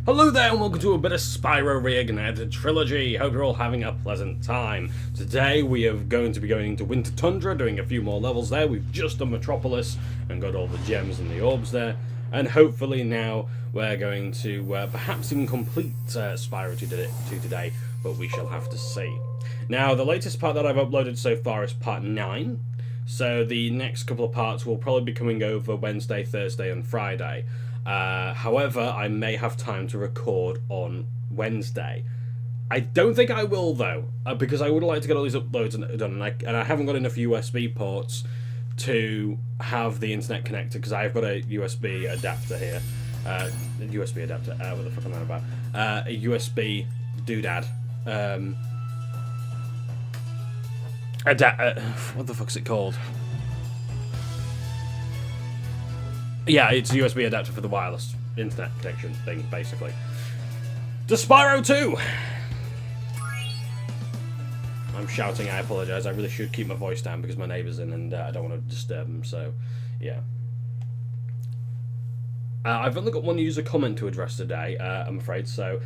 Hello there and welcome to a bit of Spyro Reignited Trilogy. Hope you're all having a pleasant time. Today we are going to be going into Winter Tundra, doing a few more levels there. We've just done Metropolis and got all the gems and the orbs there. And hopefully now we're going to perhaps even complete Spyro 2 today, but we shall have to see. Now the latest part that I've uploaded so far is part 9. So the next couple of parts will probably be coming over Wednesday, Thursday and Friday. However, I may have time to record on Wednesday. I don't think I will, though, because I would like to get all these uploads done, and I haven't got enough USB ports to have the internet connected, because I've got a USB adapter here. USB adapter, what the fuck am I about? A USB doodad. What the fuck's it called? Yeah, it's a USB adapter for the wireless internet connection thing, basically. To Spyro 2! I'm shouting, I apologise. I really should keep my voice down because my neighbour's in and I don't want to disturb them, so, yeah. I've only got one user comment to address today, I'm afraid, so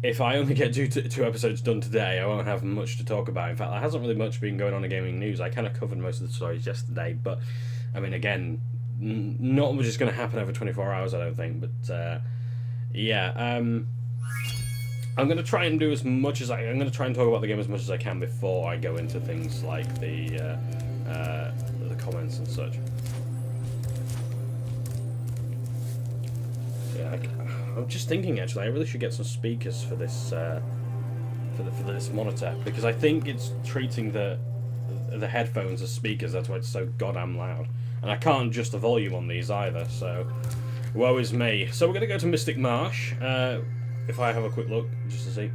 if I only get two episodes done today, I won't have much to talk about. In fact, there hasn't really much been going on in gaming news. I kind of covered most of the stories yesterday, but, I mean, again, not much is going to happen over 24 hours, I don't think, but yeah, I'm going to try and do as much as I'm going to try and talk about the game as much as I can before I go into things like the comments and such. Yeah, I'm just thinking actually, I really should get some speakers for this for this monitor, because I think it's treating the headphones as speakers. That's why it's so goddamn loud. And I can't adjust the volume on these either, so woe is me. So we're going to go to Mystic Marsh, if I have a quick look, just to see.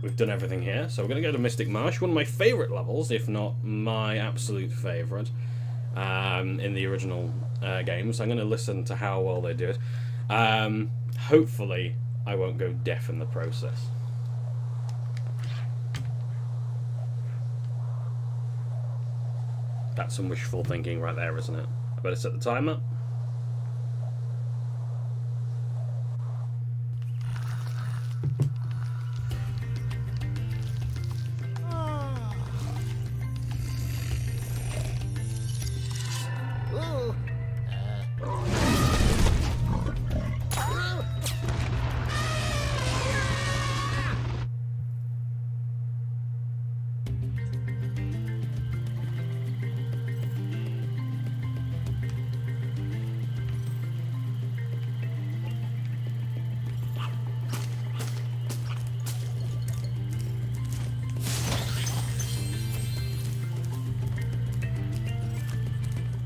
We've done everything here, so we're going to go to Mystic Marsh, one of my favourite levels, if not my absolute favourite, in the original games. I'm going to listen to how well they do it. Hopefully, I won't go deaf in the process. That's some wishful thinking right there, isn't it? I better set the timer.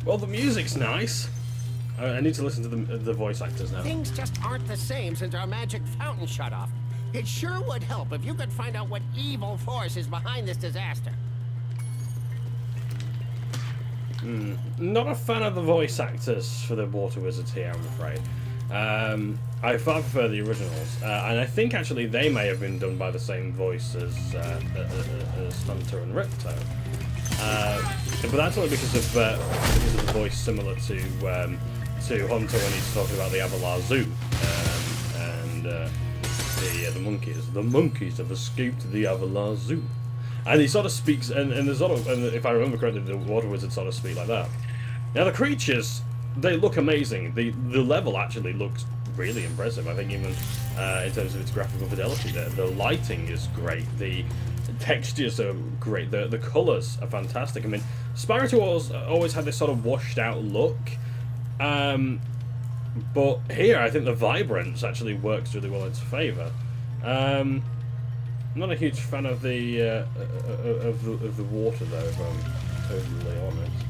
Well, the music's nice. I need to listen to the voice actors now. Things just aren't the same since our magic fountain shut off. It sure would help if you could find out what evil force is behind this disaster. Not a fan of the voice actors for the water wizards here, I'm afraid. I far prefer the originals, and I think actually they may have been done by the same voice as Hunter and Ripto. But that's only because of the voice similar to Hunter when he's talking about the Avalar Zoo and the monkeys. The monkeys have escaped the Avalar Zoo, and he sort of speaks, and if I remember correctly, the water wizard sort of speak like that. Now the creatures, they look amazing. The level actually looks really impressive. I think even in terms of its graphical fidelity, the lighting is great. The textures are great. The colours are fantastic. I mean, Spyro 2 always had this sort of washed out look, but here I think the vibrance actually works really well in its favour. I'm not a huge fan of the water though, if I'm totally honest.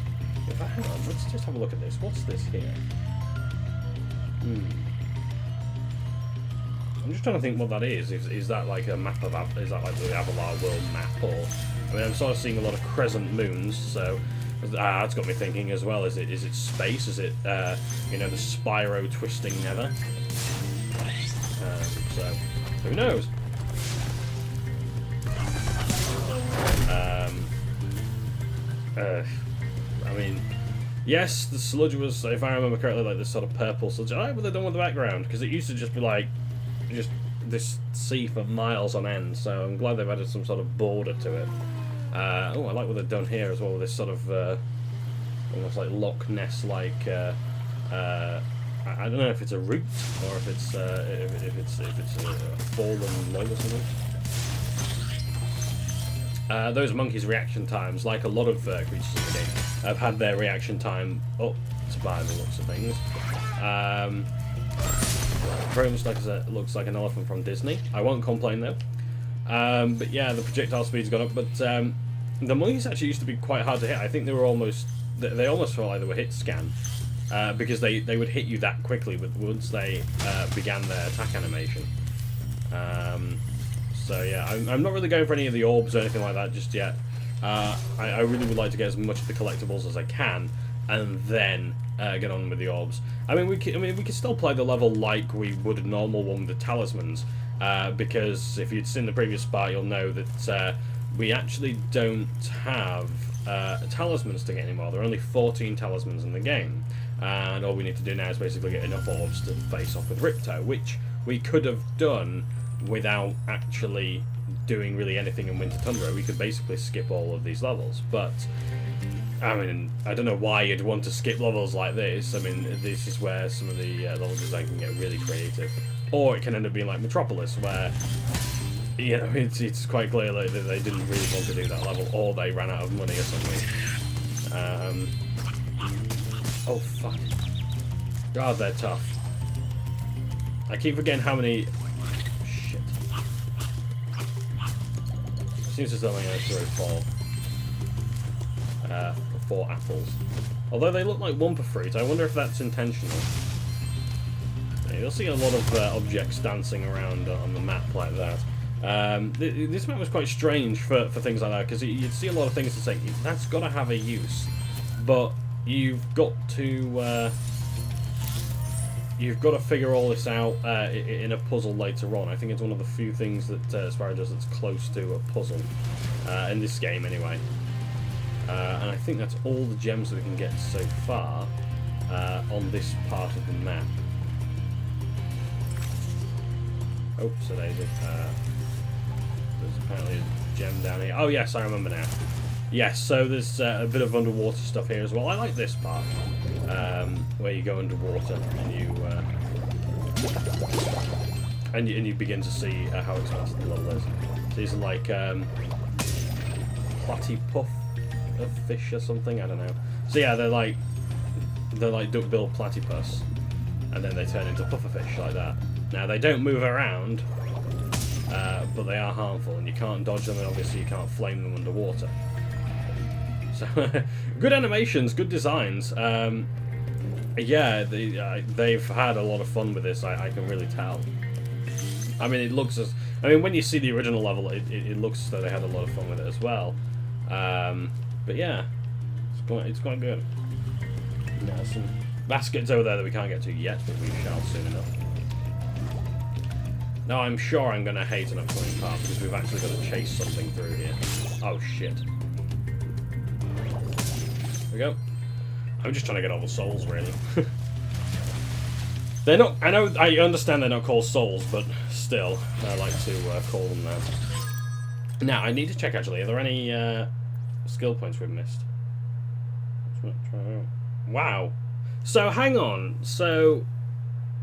Hang on, let's just have a look at this. What's this here? I'm just trying to think what that is. Is that like a map of is that like the Avalar world map, or I mean, I'm sort of seeing a lot of crescent moons, so that's got me thinking as well. Is it space? Is it you know, the Spyro twisting nether? So who knows? I mean, yes, the sludge was, if I remember correctly, like this sort of purple sludge. I would have done with the background, because it used to just be like just this sea for miles on end. So I'm glad they've added some sort of border to it. Oh, I like what they've done here as well, with this sort of almost like Loch Ness-like. I don't know if it's a root or if it's a fallen log or something. Those monkeys' reaction times, like a lot of creatures in the game, have had their reaction time up by the looks of things. Very much looks like an elephant from Disney. I won't complain though. But yeah, the projectile speed's gone up. But the monkeys actually used to be quite hard to hit. I think they almost felt like they were hit scan. Because they would hit you that quickly once they began their attack animation. So yeah, I'm not really going for any of the orbs or anything like that just yet. I really would like to get as much of the collectibles as I can, and then get on with the orbs. I mean, we could still play the level like we would a normal one with the talismans, because if you'd seen the previous part, you'll know that we actually don't have talismans to get anymore. There are only 14 talismans in the game. And all we need to do now is basically get enough orbs to face off with Ripto, which we could have done without actually doing really anything in Winter Tundra. We could basically skip all of these levels, but I mean, I don't know why you'd want to skip levels like this. I mean, this is where some of the level design can get really creative, or it can end up being like Metropolis, where you know it's quite clear that they didn't really want to do that level, or they ran out of money or something. Oh fuck. God, they're tough. I keep forgetting how many... Shit. Seems as though I'm going to throw four apples. Although they look like one per fruit, I wonder if that's intentional. Yeah, you'll see a lot of objects dancing around on the map like that. This map was quite strange for things like that, because you'd see a lot of things to say, that's got to have a use. But you've got to figure all this out in a puzzle later on. I think it's one of the few things that Spyro does that's close to a puzzle in this game, anyway. And I think that's all the gems that we can get so far on this part of the map. Oh, so there's apparently a gem down here. Oh yes, I remember now. Yes, so there's a bit of underwater stuff here as well. I like this part, where you go underwater and you begin to see how expansive the level is. So these are like platypuff of fish or something. I don't know. So yeah, they're like duck-billed platypus, and then they turn into pufferfish like that. Now they don't move around, but they are harmful, and you can't dodge them, and obviously you can't flame them underwater. So, good animations, good designs. Yeah, they've had a lot of fun with this. I can really tell. I mean, it looks as... I mean, when you see the original level, it looks as though they had a lot of fun with it as well. But yeah, it's quite good. Now, some baskets over there that we can't get to yet, but we shall soon enough. Now, I'm sure I'm going to hate an upcoming part, because we've actually got to chase something through here. Oh, shit. We go. I'm just trying to get all the souls, really. They're not... I understand they're not called souls, but still, I like to call them that. Now, I need to check, actually. Are there any skill points we've missed? Wow. So, hang on. So,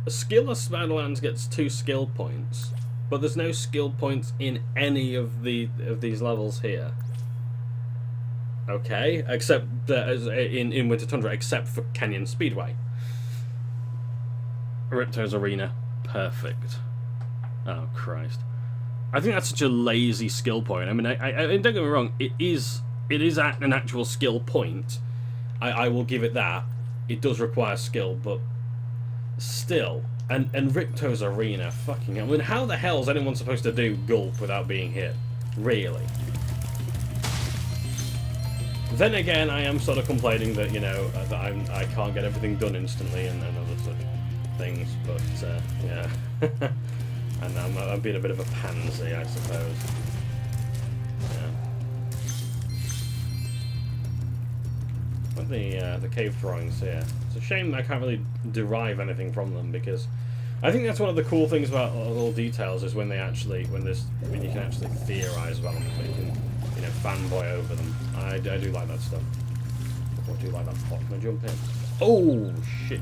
a skill of Spiderlands gets 2 skill points, but there's no skill points in any of these levels here. Okay, except in Winter Tundra, except for Canyon Speedway. Ripto's Arena, perfect. Oh Christ, I think that's such a lazy skill point. I mean, I don't get me wrong, it is an actual skill point. I will give it that. It does require skill, but still, and Ripto's Arena, fucking hell. I mean, how the hell is anyone supposed to do Gulp without being hit? Really? Then again, I am sort of complaining that, you know, that I can't get everything done instantly and other such things, but, yeah. And I'm being a bit of a pansy, I suppose. Yeah. The cave drawings here. It's a shame I can't really derive anything from them, because I think that's one of the cool things about little details is when you can actually theorize about them, when you can, you know, fanboy over them. I do like that stuff. I do like that pot. Can I jump in? Oh shit!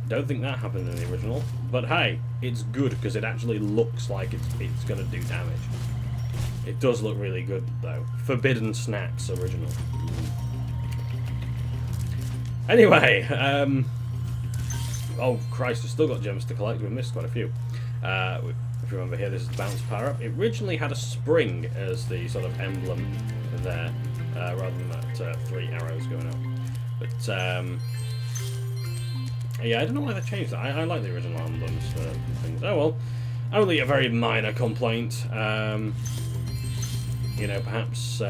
Don't think that happened in the original, but hey, it's good because it actually looks like it's gonna do damage. It does look really good though. Forbidden Snacks original. Anyway, oh Christ, we've still got gems to collect. We've missed quite a few. If you remember here, this is the bounce power up. It originally had a spring as the sort of emblem there, rather than that 3 arrows going up. But yeah, I don't know why they changed that. I like the original emblems for things. Oh well, only a very minor complaint. You know, perhaps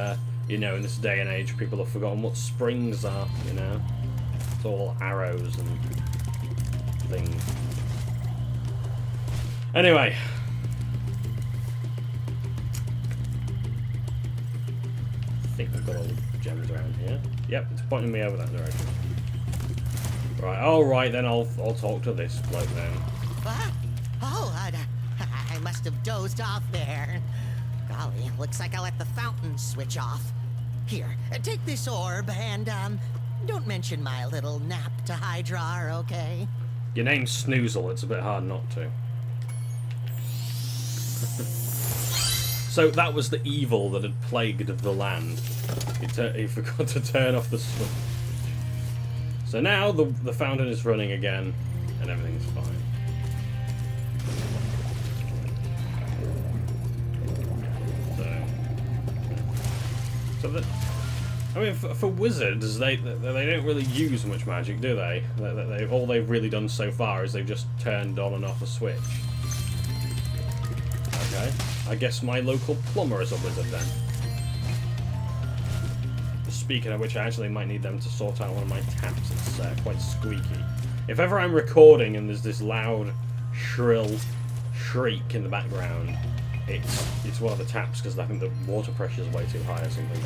you know, in this day and age, people have forgotten what springs are. You know, it's all arrows and things. Anyway, I think we've got all the gems around here. Yep, it's pointing me over that direction. Right, alright then, I'll talk to this bloke then. What? Oh, I must have dozed off there. Golly, looks like I let the fountain switch off. Here, take this orb and, don't mention my little nap to Hydra, okay? Your name's Snoozle, it's a bit hard not to. So that was the evil that had plagued the land. He forgot to turn off the switch. So now the fountain is running again, and everything's fine. So that, I mean, for wizards, they don't really use much magic, do they? All they've really done so far is they've just turned on and off a switch. Okay, I guess my local plumber is a wizard then. Speaking of which, I actually might need them to sort out one of my taps. It's quite squeaky. If ever I'm recording and there's this loud, shrill shriek in the background, it's one of the taps because I think the water pressure is way too high or something.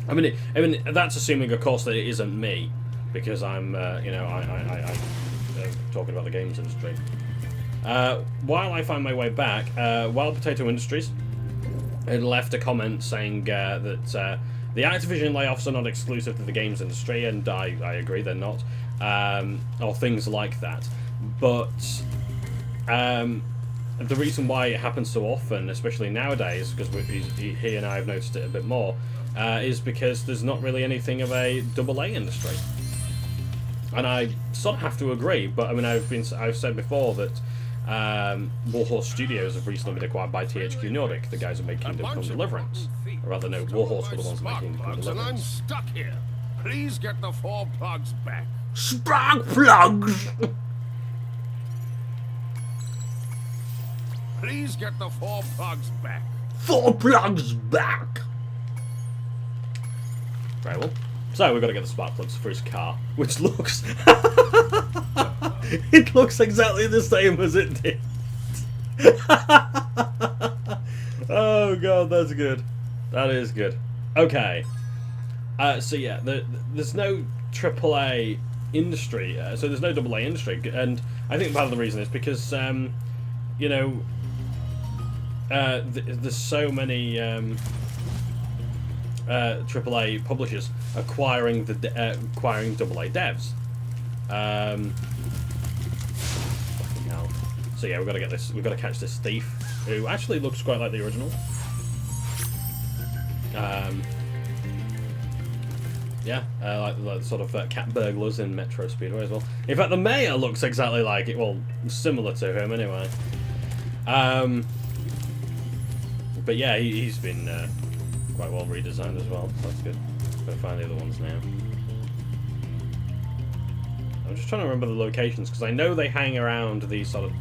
I mean, that's assuming, of course, that it isn't me, because I'm, you know, I talking about the games industry. While I find my way back, Wild Potato Industries had left a comment saying that the Activision layoffs are not exclusive to the games industry, and I agree, they're not, or things like that. But the reason why it happens so often, especially nowadays, because he and I have noticed it a bit more, is because there's not really anything of a AA industry. And I sort of have to agree, but I mean, I've said before that Warhorse Studios have recently been acquired by THQ Nordic, the guys who make Kingdom Come Deliverance. Or rather, no, Warhorse were the ones making Kingdom Come Deliverance. And I'm stuck here. Please get the 4 plugs back. Spark plugs! Please get the 4 plugs back. 4 plugs back! Right, well. So we've got to get the spark plugs for his car, which looks... it looks exactly the same as it did. Oh god, that's good. That is good. Okay. So yeah, there's no AAA industry, so there's no AA industry, and I think part of the reason is because, you know, there's so many AAA publishers acquiring acquiring AA devs. Fucking hell. So yeah, we've got to get this. We've got to catch this thief who actually looks quite like the original. Yeah, like sort of cat burglars in Metro Speedway as well. In fact, the mayor looks exactly like it. Well, similar to him anyway. But yeah, he's been quite well redesigned as well. So that's good. Gotta find the other ones now. I'm just trying to remember the locations because I know they hang around these sort of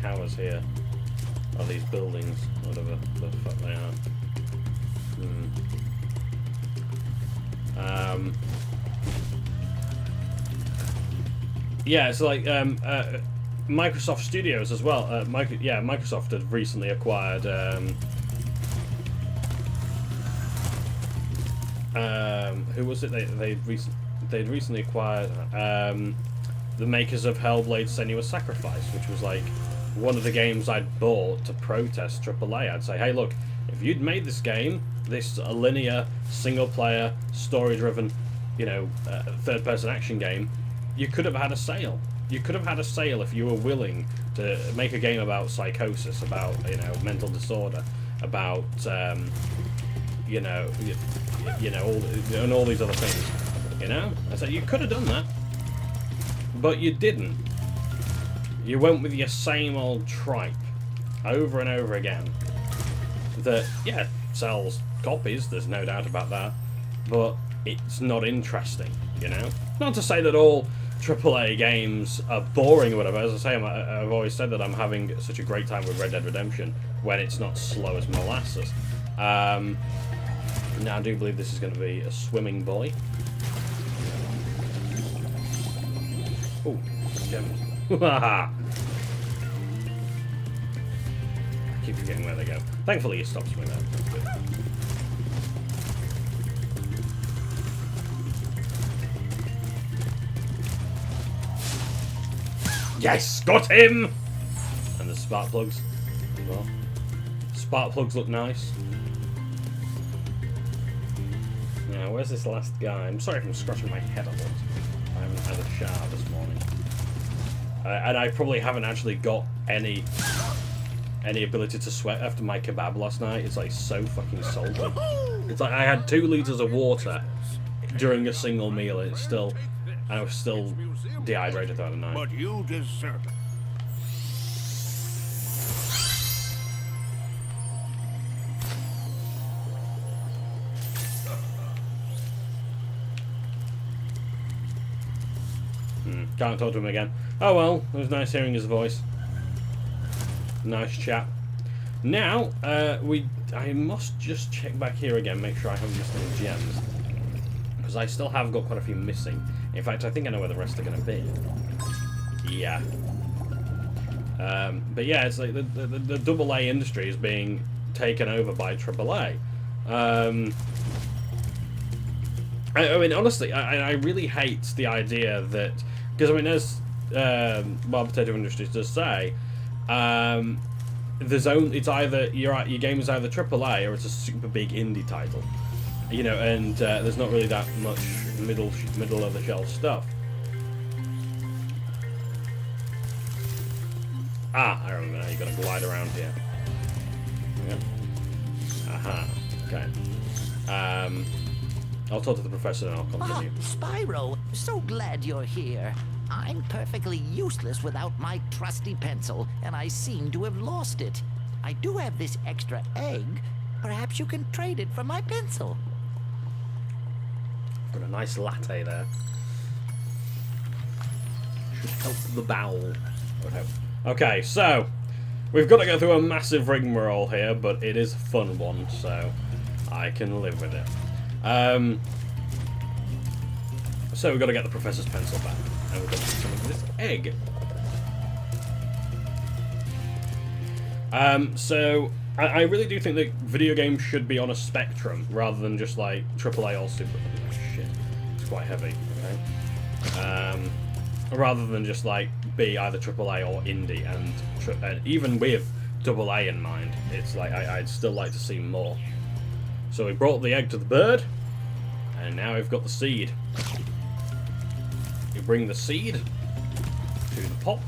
towers here, or these buildings, whatever the fuck they are. Yeah, it's like Microsoft Studios as well. Microsoft had recently acquired who was it? They'd recently acquired the makers of Hellblade: Senua's Sacrifice, which was like one of the games I'd bought to protest AAA. I'd say, hey, look, if you'd made this game, this a linear, single-player, story-driven, you know, third-person action game, you could have had a sale. You could have had a sale if you were willing to make a game about psychosis, about, you know, mental disorder, about, you know, all these other things. You know, I said you could have done that, but you didn't. You went with your same old tripe, over and over again. That, yeah, sells copies. There's no doubt about that, but it's not interesting. You know, not to say that all AAA games are boring or whatever. As I say, I've always said that I'm having such a great time with Red Dead Redemption when it's not slow as molasses. Now I do believe this is going to be a swimming boy. Oh, gems. I keep forgetting where they go. Thankfully, he stops me there. Yes, got him! And the spark plugs as well. Spark plugs look nice. Now, where's this last guy? I'm sorry if I'm scratching my head a lot. I haven't had a shower this morning. And I probably haven't actually got any ability to sweat after my kebab last night. It's like so fucking salty. It's like I had 2 liters of water during a single meal, and I was still dehydrated throughout the night. But you deserve it. Can't talk to him again. Oh well, it was nice hearing his voice. Nice chap. Now, I must just check back here again, make sure I haven't missed any gems. Because I still have got quite a few missing. In fact, I think I know where the rest are going to be. Yeah. But yeah, it's like the AA industry is being taken over by AAA. I mean, honestly, I really hate the idea that... Because, I mean, as Wild Potato Industries does say, it's either your game is either AAA or it's a super big indie title, you know, and there's not really that much middle of the shelf stuff. I remember now. You got to glide around here. Yep. Aha. Okay. I'll talk to the professor and I'll continue. Spyro, so glad you're here. I'm perfectly useless without my trusty pencil, and I seem to have lost it. I do have this extra egg. Perhaps you can trade it for my pencil. Got a nice latte there. Should help the bowel. I would hope. Okay, so we've got to go through a massive rigmarole here, but it is a fun one, so I can live with it. So we've got to get the professor's pencil back, and we've got to do something with this egg. So I really do think that video games should be on a spectrum rather than just like AAA or super. Oh, shit, it's quite heavy. Okay. Rather than just like be either AAA or indie, and even with AA in mind, it's like I'd still like to see more. So we brought the egg to the bird, and now we've got the seed. You bring the seed to the pot.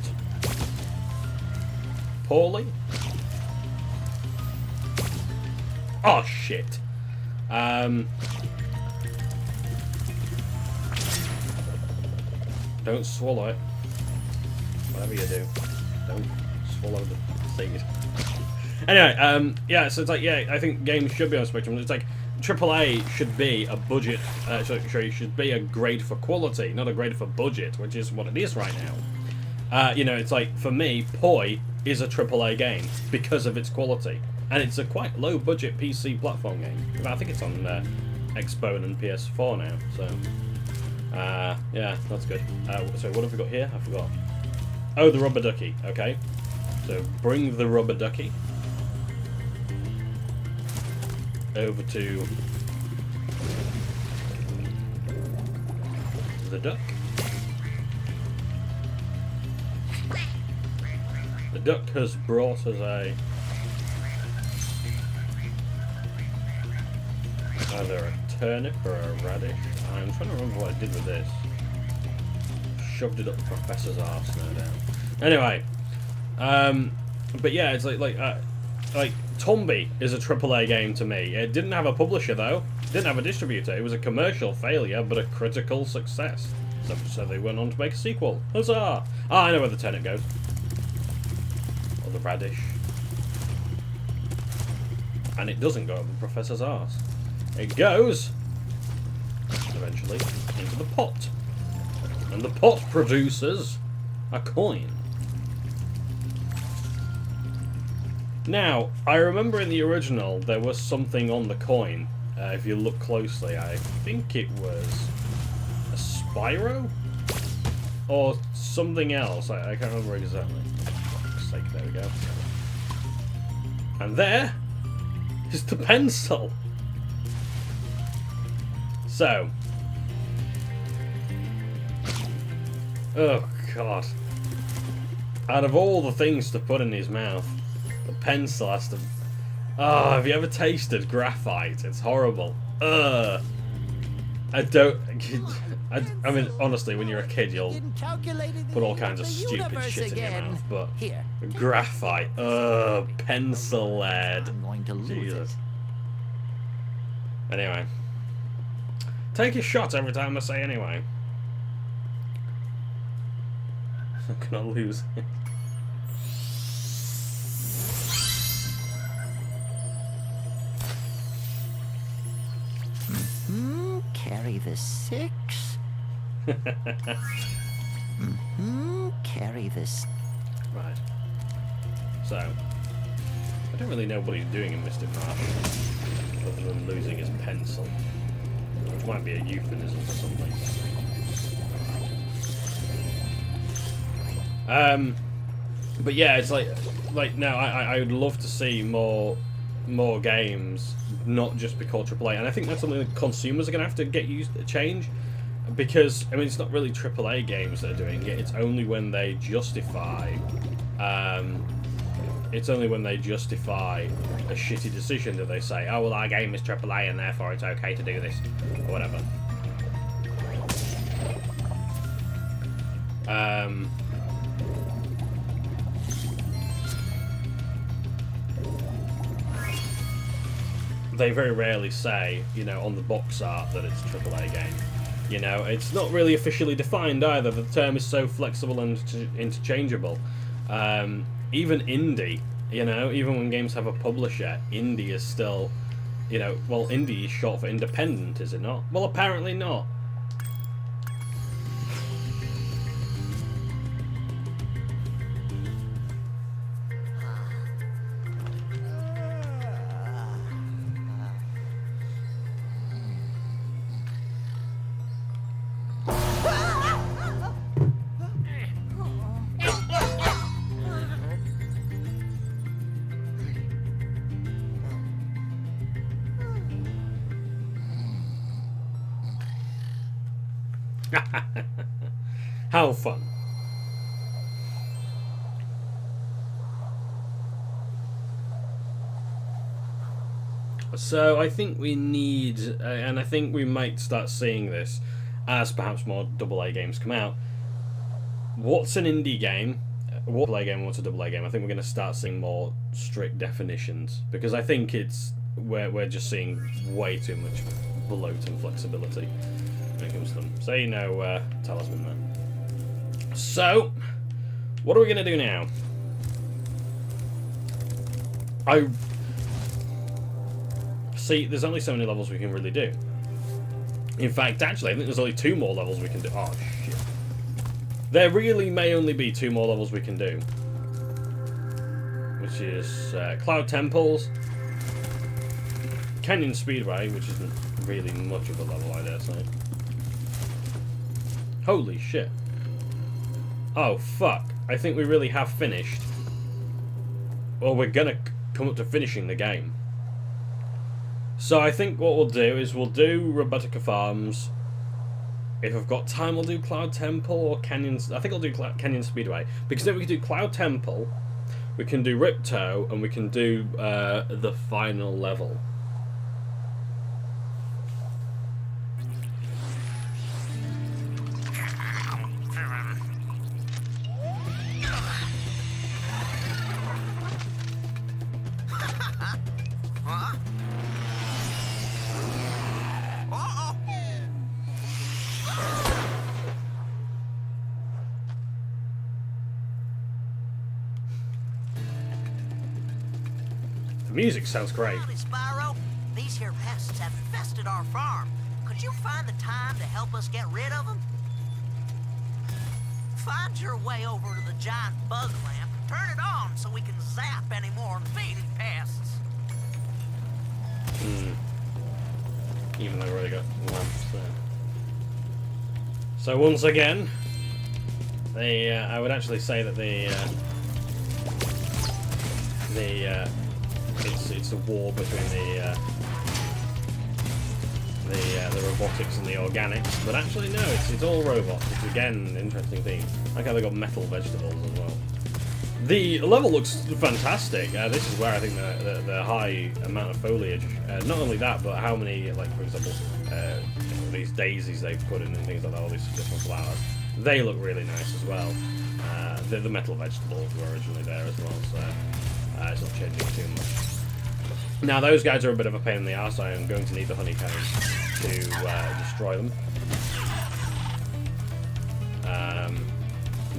Poorly. Oh shit. Don't swallow it. Whatever you do, don't swallow the seed. Anyway, yeah, so it's like, yeah, I think games should be on a spectrum. It's like AAA should be a budget, sorry, should be a grade for quality, not a grade for budget, which is what it is right now. You know, it's like, for me, Poi is a AAA game because of its quality. And it's a quite low-budget PC platform game. I think it's on Xbone and PS4 now, so... yeah, that's good. So what have we got here? I forgot. Oh, the rubber ducky. Okay. So bring the rubber ducky over to the duck. The duck has brought us either a turnip or a radish. I'm trying to remember what I did with this. Shoved it up the professor's arse, no doubt. Anyway, but yeah, it's like Tombi is a AAA game to me. It didn't have a publisher though, didn't have a distributor. It was a commercial failure, but a critical success. So they went on to make a sequel. Huzzah! Ah, I know where the turnip goes. Or the radish. And it doesn't go up the professor's arse. It goes, eventually, into the pot. And the pot produces a coin. Now, I remember in the original there was something on the coin. If you look closely, I think it was a Spyro? Or something else. I can't remember exactly. For fuck's sake, there we go. And there is the pencil. So. Oh, God. Out of all the things to put in his mouth, the pencil has to... Oh, have you ever tasted graphite? It's horrible. Ugh. I don't... I mean, honestly, when you're a kid, you'll put all kinds of stupid shit in your mouth, but... Here. Graphite. Ugh, pencil lead. I'm going to lose Jesus. it. Anyway. Take a shot every time I say anyway. I'm gonna lose it. Carry the 6. Carry this. Right. So, I don't really know what he's doing in Mystic Marsh, other than losing his pencil, which might be a euphemism for something. But yeah, it's like no, I would love to see more games not just be called AAA, and I think that's something that consumers are going to have to get used to change, because I mean it's not really AAA games that are doing it. It's only when they justify, a shitty decision that they say, oh well, our game is AAA and therefore it's okay to do this or whatever. They very rarely say, you know, on the box art that it's a AAA game. You know, it's not really officially defined either. The term is so flexible and interchangeable. Even indie, you know, even when games have a publisher, indie is still, you know, well, indie is short for independent, is it not? Well, apparently not. How fun. So I think we need, and I think we might start seeing this as perhaps more AA games come out. What's an indie game? What's a AA game? What's a AA game? I think we're going to start seeing more strict definitions, because I think it's we're just seeing way too much bloat and flexibility when it comes to them. Say no, talisman there. So, what are we going to do now? See, there's only so many levels we can really do. In fact, actually, I think there's only 2 more levels we can do. Oh, shit. There really may only be 2 more levels we can do. Which is Cloud Temples, Canyon Speedway, which isn't really much of a level, I dare say. Holy shit. Oh, fuck. I think we really have finished. Well, we're gonna come up to finishing the game. So I think what we'll do is we'll do Robotica Farms. If I've got time, we'll do Cloud Temple or Canyon... I think I'll do Canyon Speedway. Because then we can do Cloud Temple, we can do Riptoe, and we can do the final level. The music sounds great. Howdy, Spyro. These here pests have infested our farm. Could you find the time to help us get rid of them? Find your way over to the giant bug lamp and turn it on so we can zap any more invading pests. Even though I've already got lamps there. So once again, I would actually say that it's a war between the robotics and the organics, but actually no, it's all robots. It's again an interesting theme. I like how they got metal vegetables as well. The level looks fantastic. This is where I think the high amount of foliage. Not only that, but how many, like for example, these daisies they've put in and things like that. All these different flowers. They look really nice as well. The metal vegetables were originally there as well, so it's not changing too much. Now those guys are a bit of a pain in the arse. I am going to need the honeycomb to destroy them.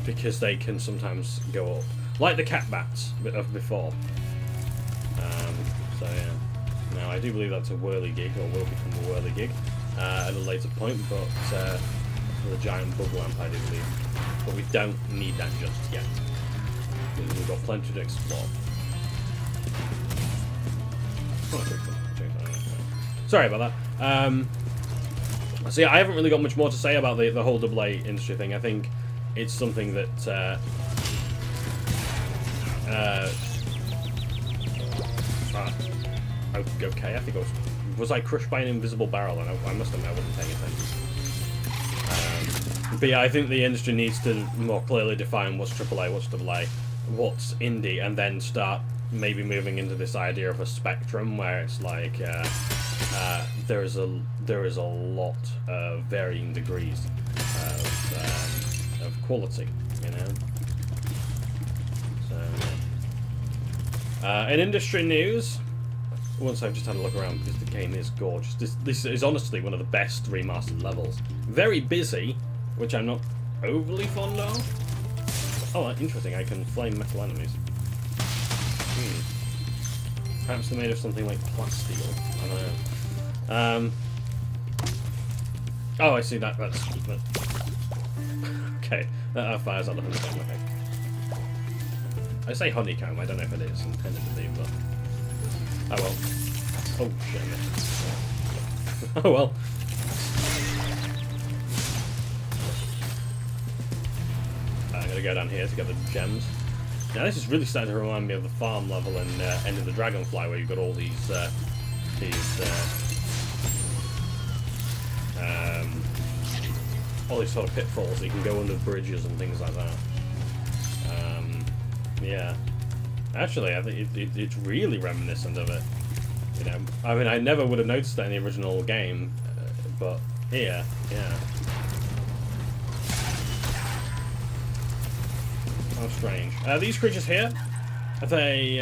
Because they can sometimes go up. Like the cat bats of before. So yeah. Now I do believe that's a whirligig, or will become a whirligig at a later point, but for the giant bug lamp I do believe. But we don't need that just yet. We've got plenty to explore. Sorry about that. So yeah, I haven't really got much more to say about the whole AA industry thing. I think it's something that okay, I think was I crushed by an invisible barrel, and I must admit I wasn't paying attention. But yeah, I think the industry needs to more clearly define what's AAA, what's AA, what's indie, and then start maybe moving into this idea of a spectrum where it's like there is a lot of varying degrees of quality, you know. So in industry news, once I've just had a look around because the game is gorgeous. This is honestly one of the best remastered levels. Very busy, which I'm not overly fond of. Oh, interesting! I can flame metal enemies. Perhaps they're made of something like plasteel. I don't know. Oh, I see that. That's okay. That fires out the honeycomb. Okay. I say honeycomb. I don't know if it is intended to be, but oh well. Oh shit! Oh well. I'm gonna go down here to get the gems. Now this is really starting to remind me of the farm level in End of the Dragonfly, where you've got all these sort of pitfalls. You can go under bridges and things like that. Yeah, actually, I think it's really reminiscent of it. You know, I mean, I never would have noticed that in the original game, but here, yeah. How strange. These creatures here, they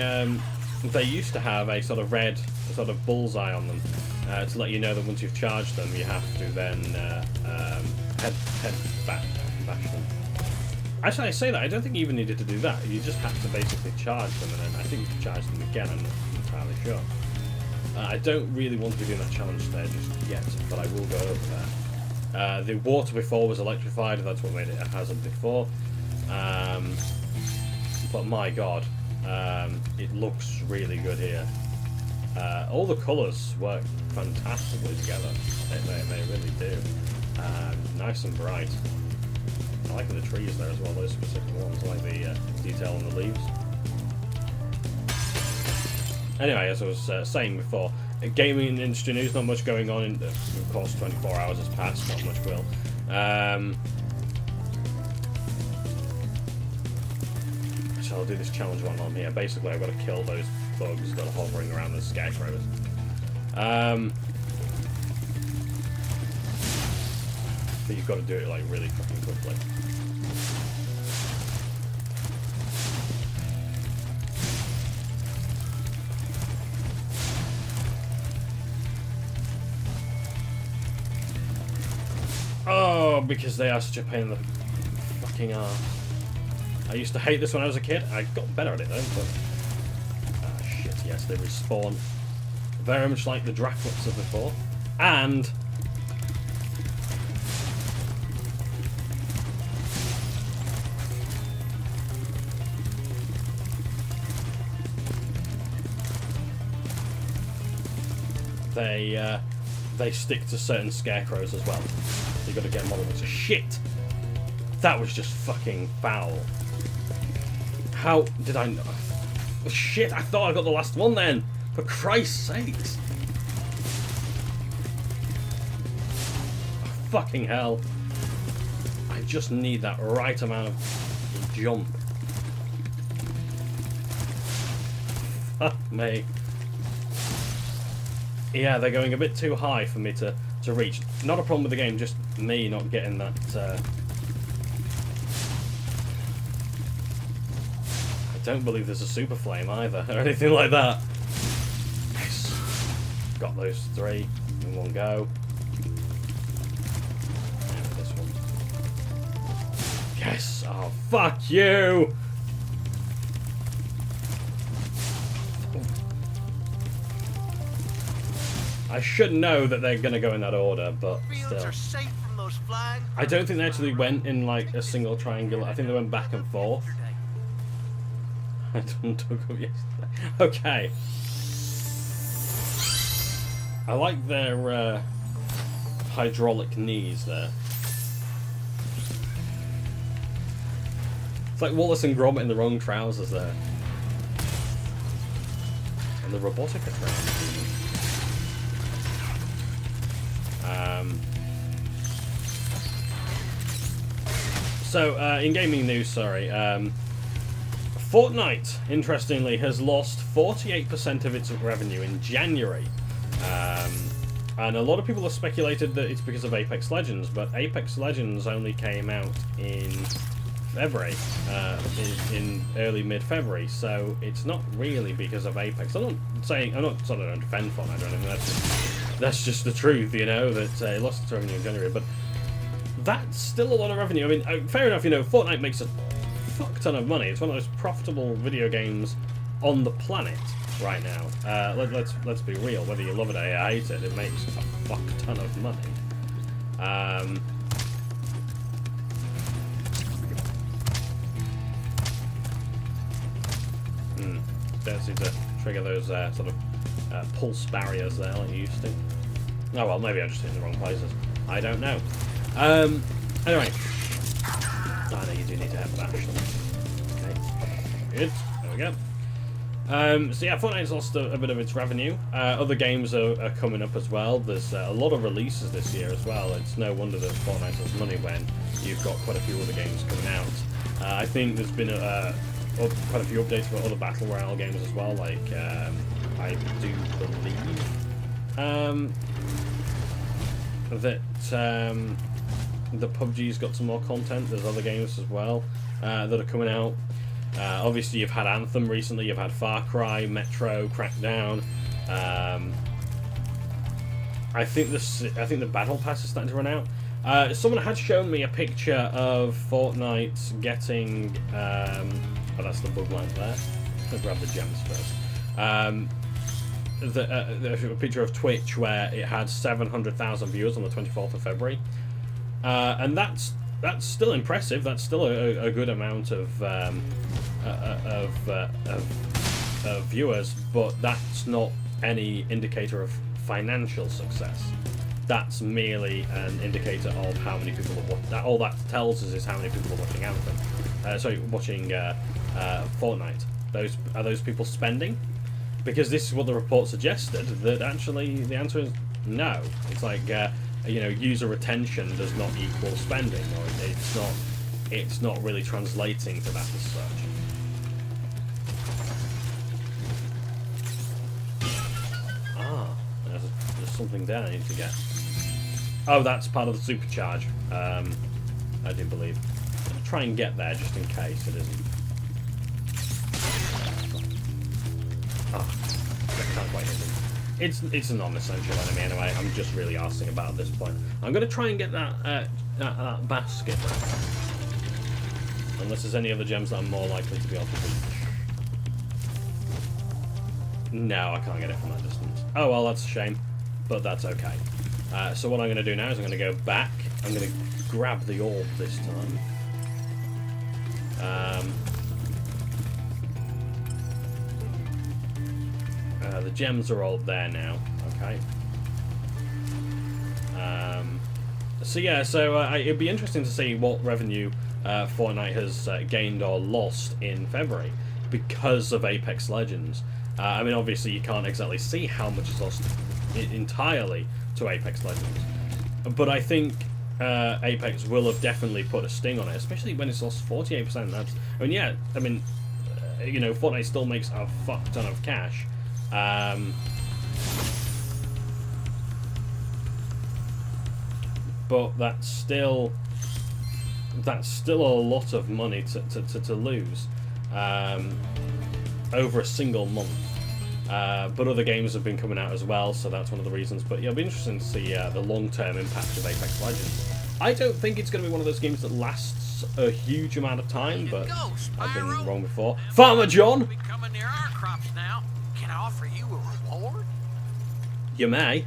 used to have a sort of red sort of bullseye on them to let you know that once you've charged them, you have to then bash them. Actually, I say that, I don't think you even needed to do that. You just have to basically charge them, and then I think you can charge them again, I'm not entirely sure. I don't really want to be doing that challenge there just yet, but I will go over there. The water before was electrified, that's what made it a hazard before. But my god, it looks really good here. All the colours work fantastically together. They really do. Nice and bright. I like the trees there as well, those specific ones. I like the detail on the leaves. Anyway, as I was saying before, gaming industry news, not much going on. Of course, 24 hours has passed, not much will. so I'll do this challenge while I'm here. Basically, I've got to kill those bugs that are hovering around the scarecrows. But you've got to do it like really fucking quickly. Oh, because they are such a pain in the fucking arse. I used to hate this when I was a kid. I got better at it though, but... Ah, shit, yes, they respawn. Very much like the Dracots of before. And... they stick to certain scarecrows as well. You got to get them all into shit. That was just fucking foul. How did I know? Oh, shit! I thought I got the last one then. For Christ's sakes! Oh, fucking hell! I just need that right amount of jump. Fuck me. Yeah, they're going a bit too high for me to reach. Not a problem with the game, just me not getting that... I don't believe there's a super flame either, or anything like that. Yes. Got those 3 in one go. And this one. Yes! Oh, fuck you! I should know that they're gonna go in that order, but still. Are safe from those flying. I don't think they actually went in like a single triangular. I think they went back and forth. I didn't talk up yesterday. Okay. I like their hydraulic knees there. It's like Wallace and Gromit in the wrong trousers there. And the Robotica trousers. So, in gaming news, sorry, Fortnite, interestingly, has lost 48% of its revenue in January. And a lot of people have speculated that it's because of Apex Legends, but Apex Legends only came out in February, in early mid-February, so it's not really because of Apex. I'm not saying to defend Fortnite or anything, that's just the truth, you know, that it lost its revenue in January, but that's still a lot of revenue. I mean, fair enough, you know, Fortnite makes a fuck ton of money. It's one of the most profitable video games on the planet right now. Let's be real, whether you love it or hate it, it makes a fuck ton of money. Don't seem to trigger those sort of pulse barriers there like you used to. Oh well, maybe I'm just in the wrong places. I don't know. Anyway. I know you do need to have that. Okay. Good. There we go. So yeah, Fortnite's lost a bit of its revenue. Other games are coming up as well. There's a lot of releases this year as well. It's no wonder that Fortnite has money when you've got quite a few other games coming out. I think there's been quite a few updates for other Battle Royale games as well, like I do believe that the PUBG's got some more content. There's other games as well that are coming out. Obviously, you've had Anthem recently. You've had Far Cry, Metro, Crackdown. I think the Battle Pass is starting to run out. Someone had shown me a picture of Fortnite getting. Oh, that's the bug lamp there. I'll grab the gems first. A picture of Twitch where it had 700,000 viewers on the 24th of February, and that's still impressive. That's still a good amount of viewers, but that's not any indicator of financial success. That's merely an indicator of how many people are watching. All that tells us is how many people are watching Anthem. Watching Fortnite. Are those people spending? Because this is what the report suggested, that actually the answer is no. It's like, you know, user retention does not equal spending, or it's not really translating to that as such. something there I need to get. Oh, that's part of the supercharge. I do believe. I'll try and get there just in case it isn't. Oh, I can't quite hit him. It's a non-essential enemy anyway. I'm just really arsing about at this point. I'm going to try and get that basket. Unless there's any other gems that I'm more likely to be able to reach. No, I can't get it from that distance. Oh well, that's a shame. But that's okay. So what I'm going to do now is I'm going to go back. I'm going to grab the orb this time. The gems are all there now. Okay. So yeah, it'd be interesting to see what revenue Fortnite has gained or lost in February because of Apex Legends. I mean, obviously you can't exactly see how much is lost entirely to Apex Legends, but I think Apex will have definitely put a sting on it, especially when it's lost 48%. That's, I mean, yeah, I mean, you know, Fortnite still makes a fuck ton of cash. But that's still a lot of money to lose over a single month. But other games have been coming out as well, so that's one of the reasons. But yeah, it'll be interesting to see the long-term impact of Apex Legends. I don't think it's going to be one of those games that lasts a huge amount of time, but I've been wrong before. Farmer John! We coming near our crops now. Can I offer you a reward? You may.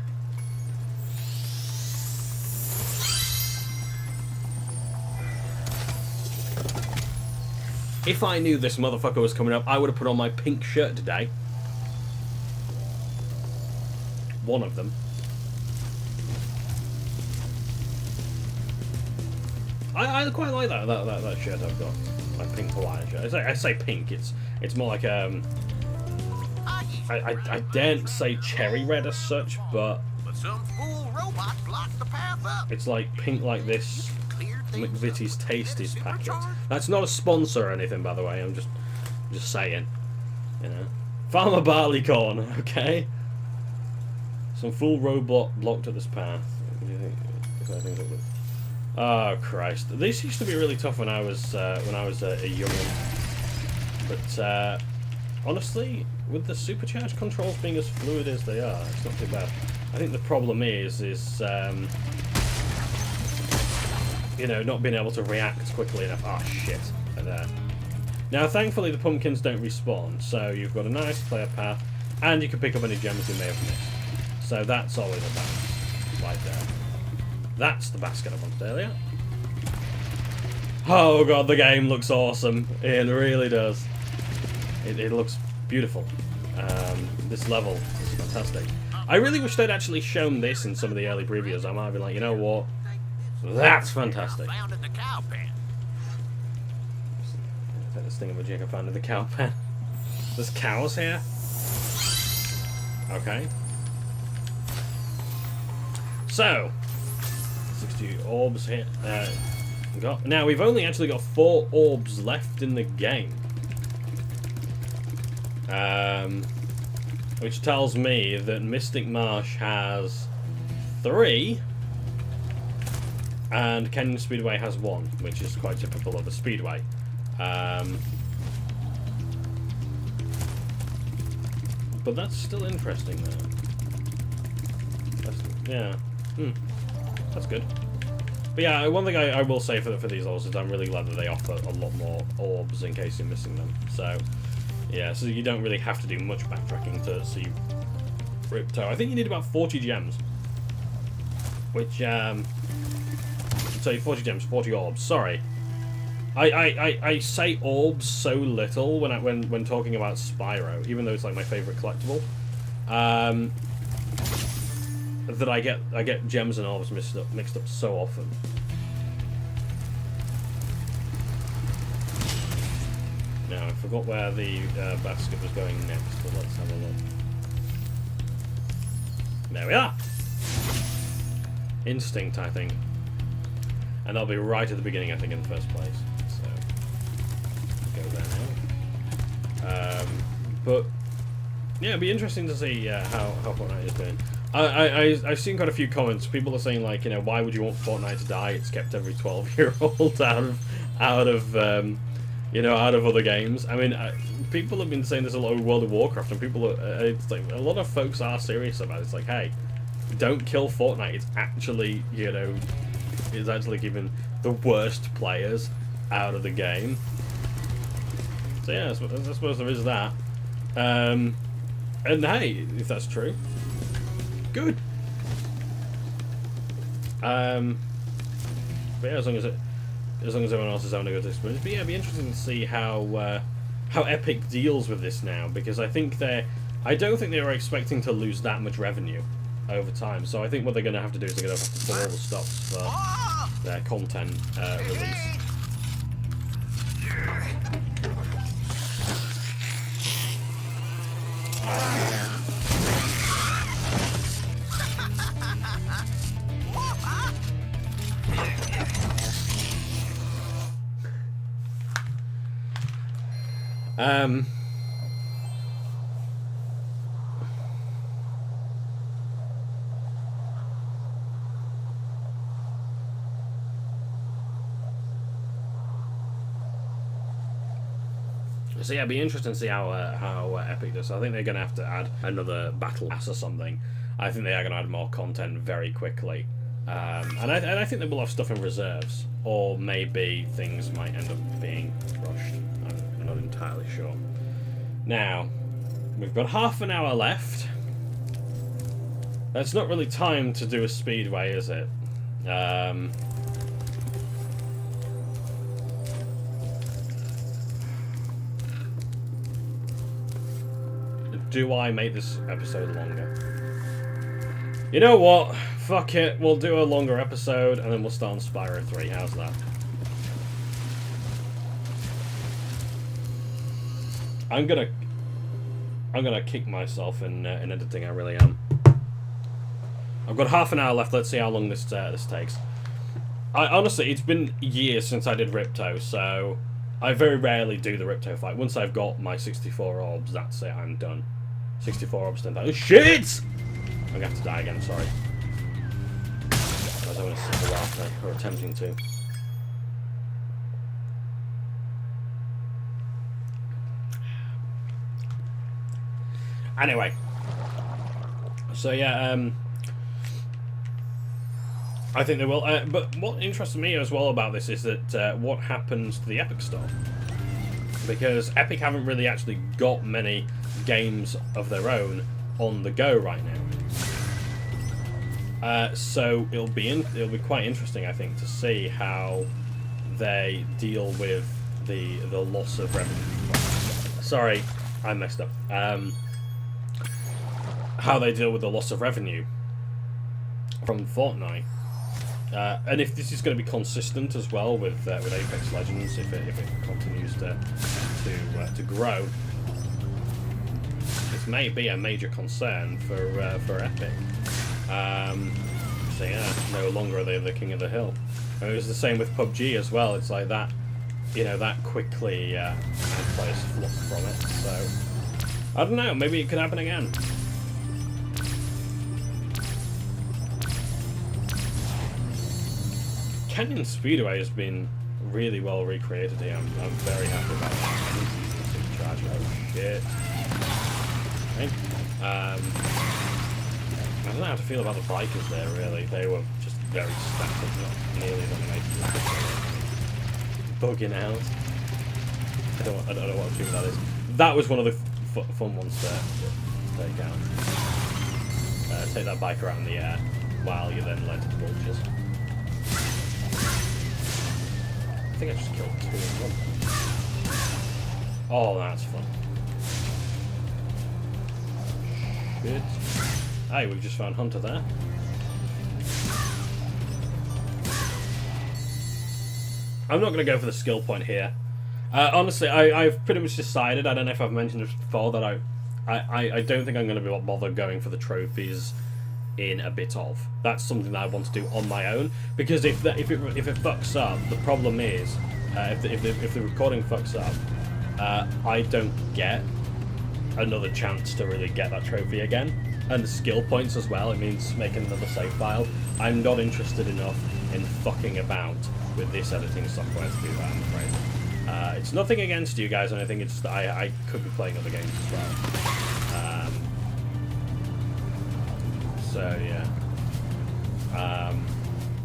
If I knew this motherfucker was coming up, I would have put on my pink shirt today. One of them. I quite like that shirt I've got. My pink Hawaiian shirt. I say pink. It's more like I daren't say cherry red as such, but some fool robot blocked the path up. it's like pink like this McVitie's Tasties packet. That's not a sponsor or anything, by the way. I'm just saying. You know, Farmer Barleycorn. Okay. Some fool robot blocked at this path. What do you think? Oh Christ! This used to be really tough when I was a young'un. But honestly, with the supercharged controls being as fluid as they are, it's not too bad. I think the problem is you know, not being able to react quickly enough. Oh shit! Now, thankfully, the pumpkins don't respawn, so you've got a nice clear path, and you can pick up any gems you may have missed. So that's always a balance, right there. That's the basket I wanted earlier. Oh god, the game looks awesome. It really does. It looks beautiful. This level is fantastic. I really wish they'd actually shown this in some of the early previews. I might have been like, you know what? That's fantastic. Found in the cow pen. Take this thingamajig I found in the cow pen. There's cows here? Okay. So, 60 orbs here. Now, we've only actually got 4 orbs left in the game. Which tells me that Mystic Marsh has 3. And Canyon Speedway has 1, which is quite typical of a speedway. But that's still interesting, though. Yeah. That's good. But yeah, one thing I will say for these orbs is I'm really glad that they offer a lot more orbs in case you're missing them. So, yeah, so you don't really have to do much backtracking to see Ripto. I think you need about 40 gems. Which, so 40 gems, 40 orbs, sorry. I say orbs so little when talking about Spyro, even though it's like my favourite collectible. That I get gems and orbs mixed up so often. Now I forgot where the basket was going next, but let's have a look. There we are. Instinct, I think, and that'll be right at the beginning, I think, in the first place. So go there now. But yeah, it'd be interesting to see how Fortnite is doing. I've seen quite a few comments. People are saying like, you know, why would you want Fortnite to die? It's kept every 12-year-old out of you know, out of other games. I mean, people have been saying this a lot with World of Warcraft, and people are, it's like a lot of folks are serious about it. It's like, hey, don't kill Fortnite. It's actually, you know, it's actually keeping the worst players out of the game. So yeah, I suppose there is that. And hey, if that's true, good. But yeah, as long as everyone else is having a good experience. But yeah, it'd be interesting to see how Epic deals with this now, because I don't think they were expecting to lose that much revenue over time. So I think what they're going to have to do is they're going to have to pull all the stops for their content release. So yeah, it'd be interesting to see how Epic does. I think they're going to have to add another battle pass or something. I think they are going to add more content very quickly, and I think they will have stuff in reserves, or maybe things might end up being rushed. I'm not entirely sure. Now, we've got half an hour left. That's not really time to do a speedway, is it? Do I make this episode longer? You know what? Fuck it. We'll do a longer episode, and then we'll start on Spyro 3. How's that? I'm gonna kick myself in editing. I really am. I've got half an hour left. Let's see how long this takes. Honestly, it's been years since I did Ripto, so I very rarely do the Ripto fight. Once I've got my 64 orbs, that's it. I'm done. 64 orbs, 10,000. Oh, shit! I'm gonna have to die again. Sorry. I was having a simple laugh there, or attempting to. Anyway, so yeah, I think they will. But what interests me as well about this is that what happens to the Epic Store, because Epic haven't really actually got many games of their own on the go right now. So it'll be quite interesting, I think, to see how they deal with the loss of revenue. Sorry, I messed up. How they deal with the loss of revenue from Fortnite, and if this is going to be consistent as well with Apex Legends, if it continues to grow, this may be a major concern for Epic. So yeah, no longer are they the king of the hill. And it was the same with PUBG as well. It's like that, you know, that quickly players flock from it. So I don't know. Maybe it could happen again. Canyon Speedway has been really well recreated here. I'm very happy about that. I need to use the supercharger. Oh shit. Okay. I don't know how to feel about the bikers there, really. They were just very static, not nearly dominated. Bugging out. I don't know what tune that is. That was one of the fun ones to take out. Take that biker out in the air while you then land into vultures. I think I just killed 2 in one. Oh, that's fun. Good. Hey, we've just found Hunter there. I'm not going to go for the skill point here. Honestly, I've pretty much decided, I don't know if I've mentioned this before, that I don't think I'm going to bother going for the trophies in a bit of. That's something that I want to do on my own, because if it fucks up, the problem is if the recording fucks up, I don't get another chance to really get that trophy again. And the skill points as well, it means making another save file. I'm not interested enough in fucking about with this editing software to do that, I'm afraid. It's nothing against you guys, and I think it's just I could be playing other games as well. So yeah.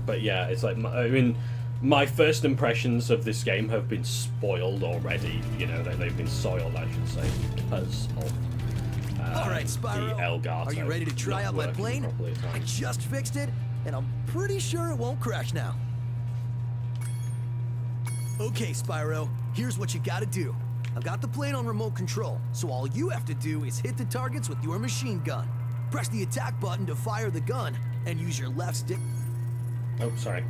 But yeah, it's like, I mean, my first impressions of this game have been spoiled already. You know, they've been soiled, I should say, because of All right, Spyro, the Elgato are you ready to try out my not plane? working properly at I times. just fixed it, and I'm pretty sure it won't crash now. Okay, Spyro, here's what you gotta do. I've got the plane on remote control, so all you have to do is hit the targets with your machine gun. Press the attack button to fire the gun, and use your left stick. Oh, sorry.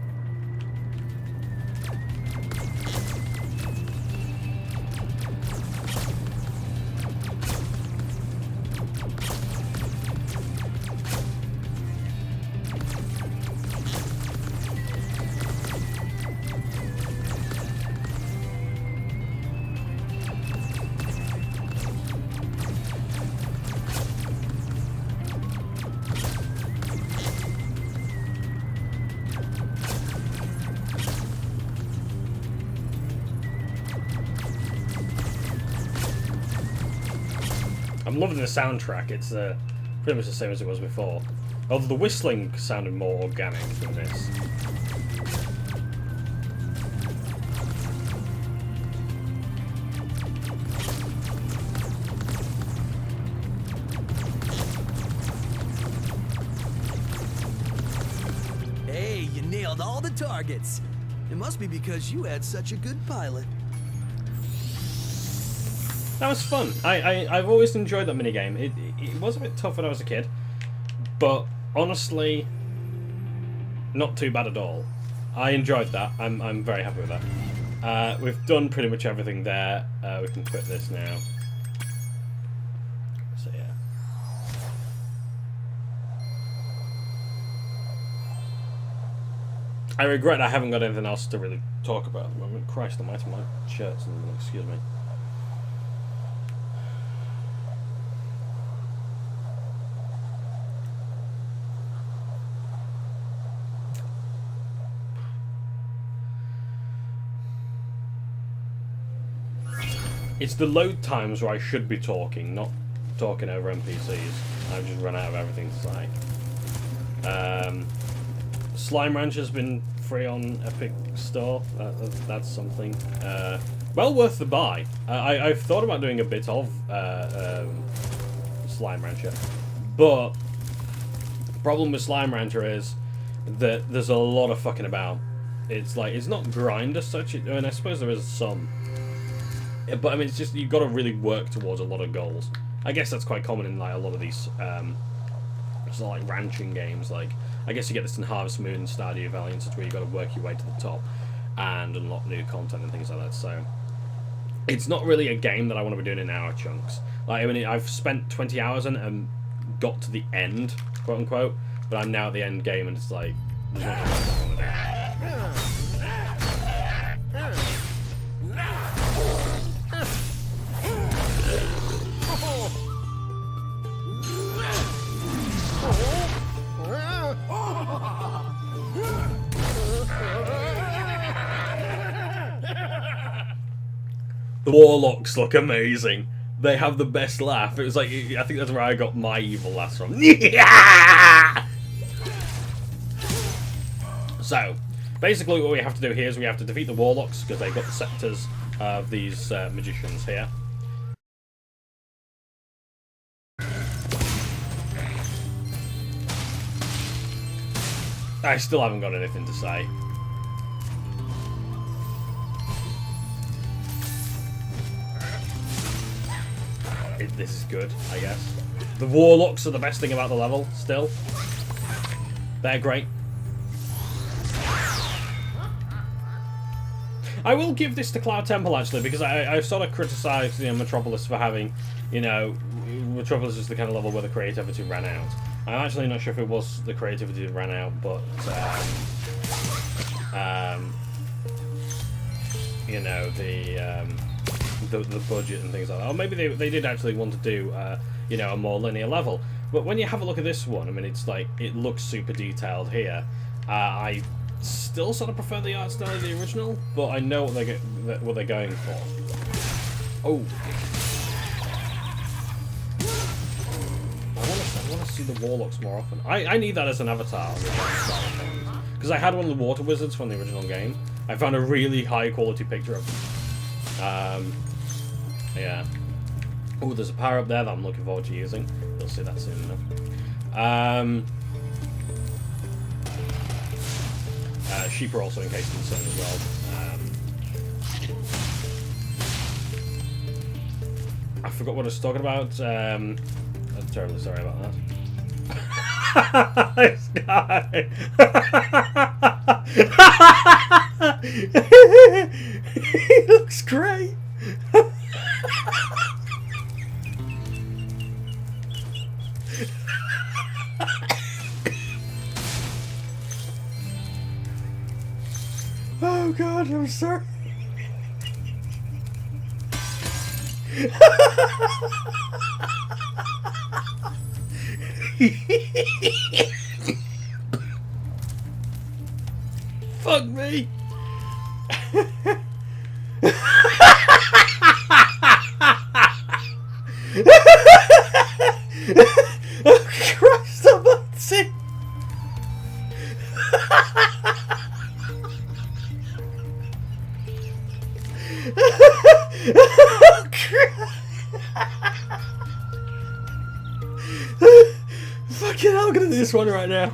I'm loving the soundtrack. It's pretty much the same as it was before. Although the whistling sounded more organic than this. Hey, you nailed all the targets. It must be because you had such a good pilot. That was fun. I've always enjoyed that minigame. It was a bit tough when I was a kid, but honestly, not too bad at all. I enjoyed that. I'm very happy with that. We've done pretty much everything there. We can quit this now. So yeah. I regret I haven't got anything else to really talk about at the moment. Christ almighty, my shirt's in the middle, excuse me. It's the load times where I should be talking, not talking over NPCs. I've just run out of everything to say. Slime Ranch has been free on Epic Store. That's something. Well worth the buy. I've thought about doing a bit of Slime Rancher, but the problem with Slime Rancher is that there's a lot of fucking about. It's like, it's not grind as such. I mean, I suppose there is some. But I mean, it's just, you've got to really work towards a lot of goals. I guess that's quite common in like a lot of these sort of like ranching games. Like, I guess you get this in Harvest Moon and Stardew Valley, and such, where you've got to work your way to the top and unlock new content and things like that. So it's not really a game that I want to be doing in hour chunks. Like, I mean, I've spent 20 hours in it and got to the end, quote unquote, but I'm now at the end game, and it's like, there's nothing else I want to do. The Warlocks look amazing. They have the best laugh. It was like, I think that's where I got my evil laugh from. So, basically what we have to do here is we have to defeat the Warlocks, because they've got the scepters of these magicians here. I still haven't got anything to say. This is good, I guess. The Warlocks are the best thing about the level, still. They're great. I will give this to Cloud Temple, actually, because I've sort of criticised, you know, Metropolis for having, you know, Metropolis is the kind of level where the creativity ran out. I'm actually not sure if it was the creativity that ran out, but, you know, the, the budget and things like that. Or maybe they did actually want to do you know, a more linear level. But when you have a look at this one, I mean, it's like, it looks super detailed here. I still sort of prefer the art style of the original, but I know what they're going for. Oh. I want to see the warlocks more often. I need that as an avatar. Because I had one of the water wizards from the original game. I found a really high quality picture of them. Yeah. Oh, there's a power up there that I'm looking forward to using. You'll see that soon enough. Sheep are also in case concern as well. I forgot what I was talking about. I'm terribly sorry about that. This guy. He looks great. Oh God, I'm sorry. Fuck me. Oh Christ, I'm not sick. Oh, fucking hell, I'm gonna do this one right now.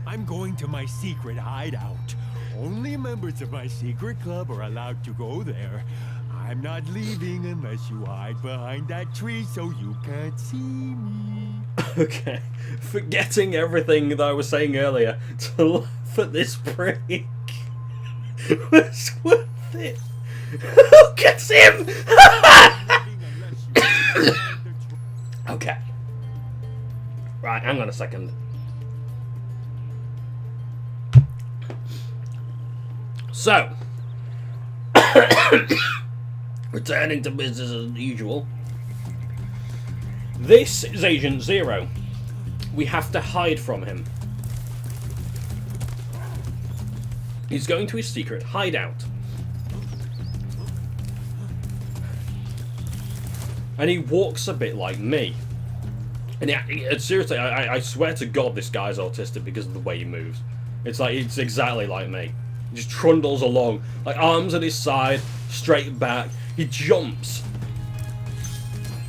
I'm going to my secret hideout. Only members of my secret club are allowed to go there. I'm not leaving unless you hide behind that tree so you can't see me. Okay, forgetting everything that I was saying earlier to laugh at this prank was worth it. Who gets him? Okay. Right, hang on a second. So, returning to business as usual. This is Agent Zero. We have to hide from him. He's going to his secret hideout. And he walks a bit like me. And seriously, I swear to God this guy's autistic because of the way he moves. It's exactly like me. He just trundles along, like arms at his side, straight back. He jumps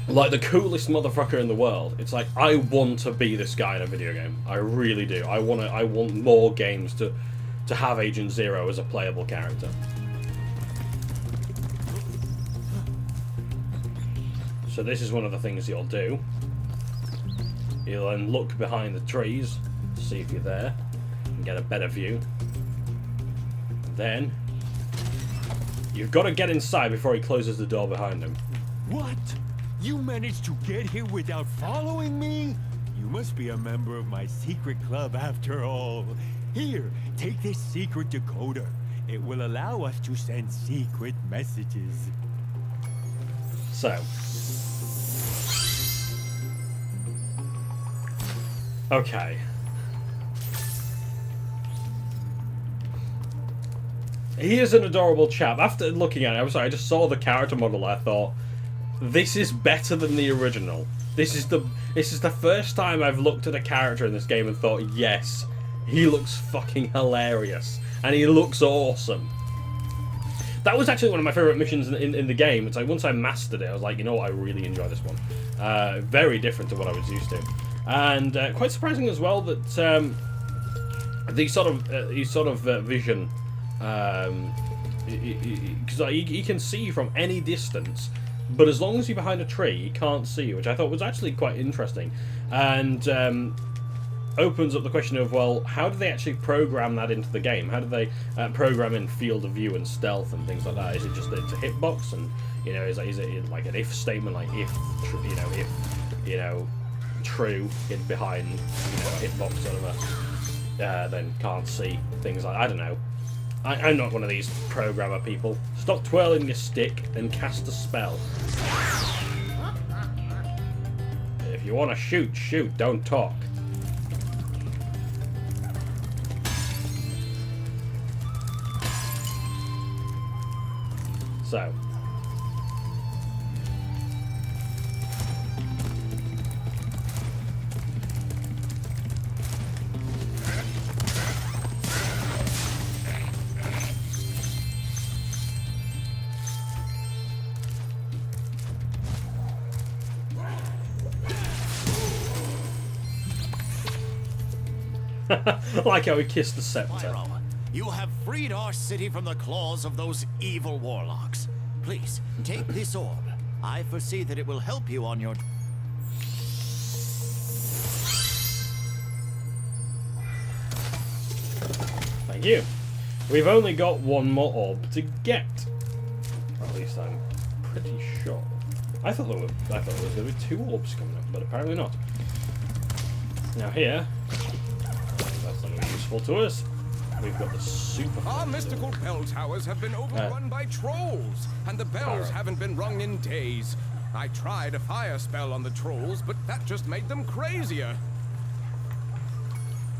like the coolest motherfucker in the world. It's like, I want to be this guy in a video game. I really do. I want more games to have Agent Zero as a playable character. So this is one of the things you'll do. You'll then look behind the trees to see if you're there and get a better view. Then you've got to get inside before he closes the door behind him. What? You managed to get here without following me? You must be a member of my secret club after all. Here, take this secret decoder. It will allow us to send secret messages. So. Okay. He is an adorable chap. After looking at it, I'm sorry, I just saw the character model. I thought, this is better than the original. This is the first time I've looked at a character in this game and thought, yes, he looks fucking hilarious and he looks awesome. That was actually one of my favorite missions in the game. It's like once I mastered it, I was like, you know what, I really enjoy this one. Very different to what I was used to, and quite surprising as well that the sort of vision. Because he can see you from any distance, but as long as you're behind a tree, he can't see you, which I thought was actually quite interesting, and opens up the question of, well, how do they actually program that into the game? How do they program in field of view and stealth and things like that? Is it just it's a hitbox, and you know, is it like an if statement, like if true, hid behind hitbox, whatever, then can't see things like, I don't know. I'm not one of these programmer people. Stop twirling your stick and cast a spell. If you want to shoot, shoot. Don't talk. So. Like how he kissed the scepter. Spyro, you have freed our city from the claws of those evil warlocks. Please, take this orb. I foresee that it will help you on your... Thank you. We've only got one more orb to get. Or at least I'm pretty sure. I thought there was going to be 2 orbs coming up, but apparently not. Now here, that's not going to be useful to us. We've got the super. Our mystical bell towers have been overrun by trolls, and the bells Spyro. haven't been rung in days. I tried a fire spell on the trolls, but that just made them crazier.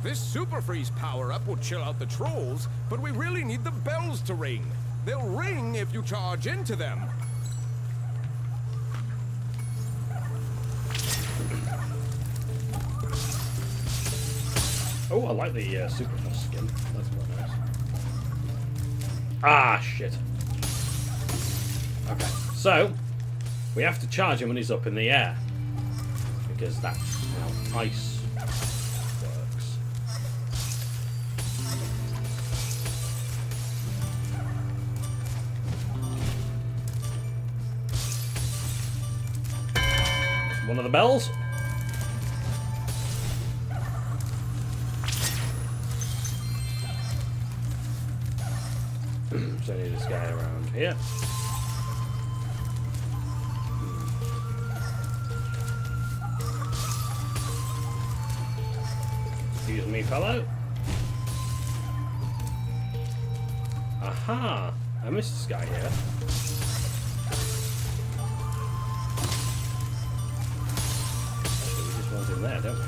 This super freeze power-up will chill out the trolls, but we really need the bells to ring. They'll ring if you charge into them. Oh, I like the super fast skin. That's quite nice. Ah, shit. Okay, so we have to charge him when he's up in the air, because that's how ice works. One of the bells. So I need this guy around here. Excuse me, fellow. Aha! I missed this guy here. Actually, we just want him there, don't we?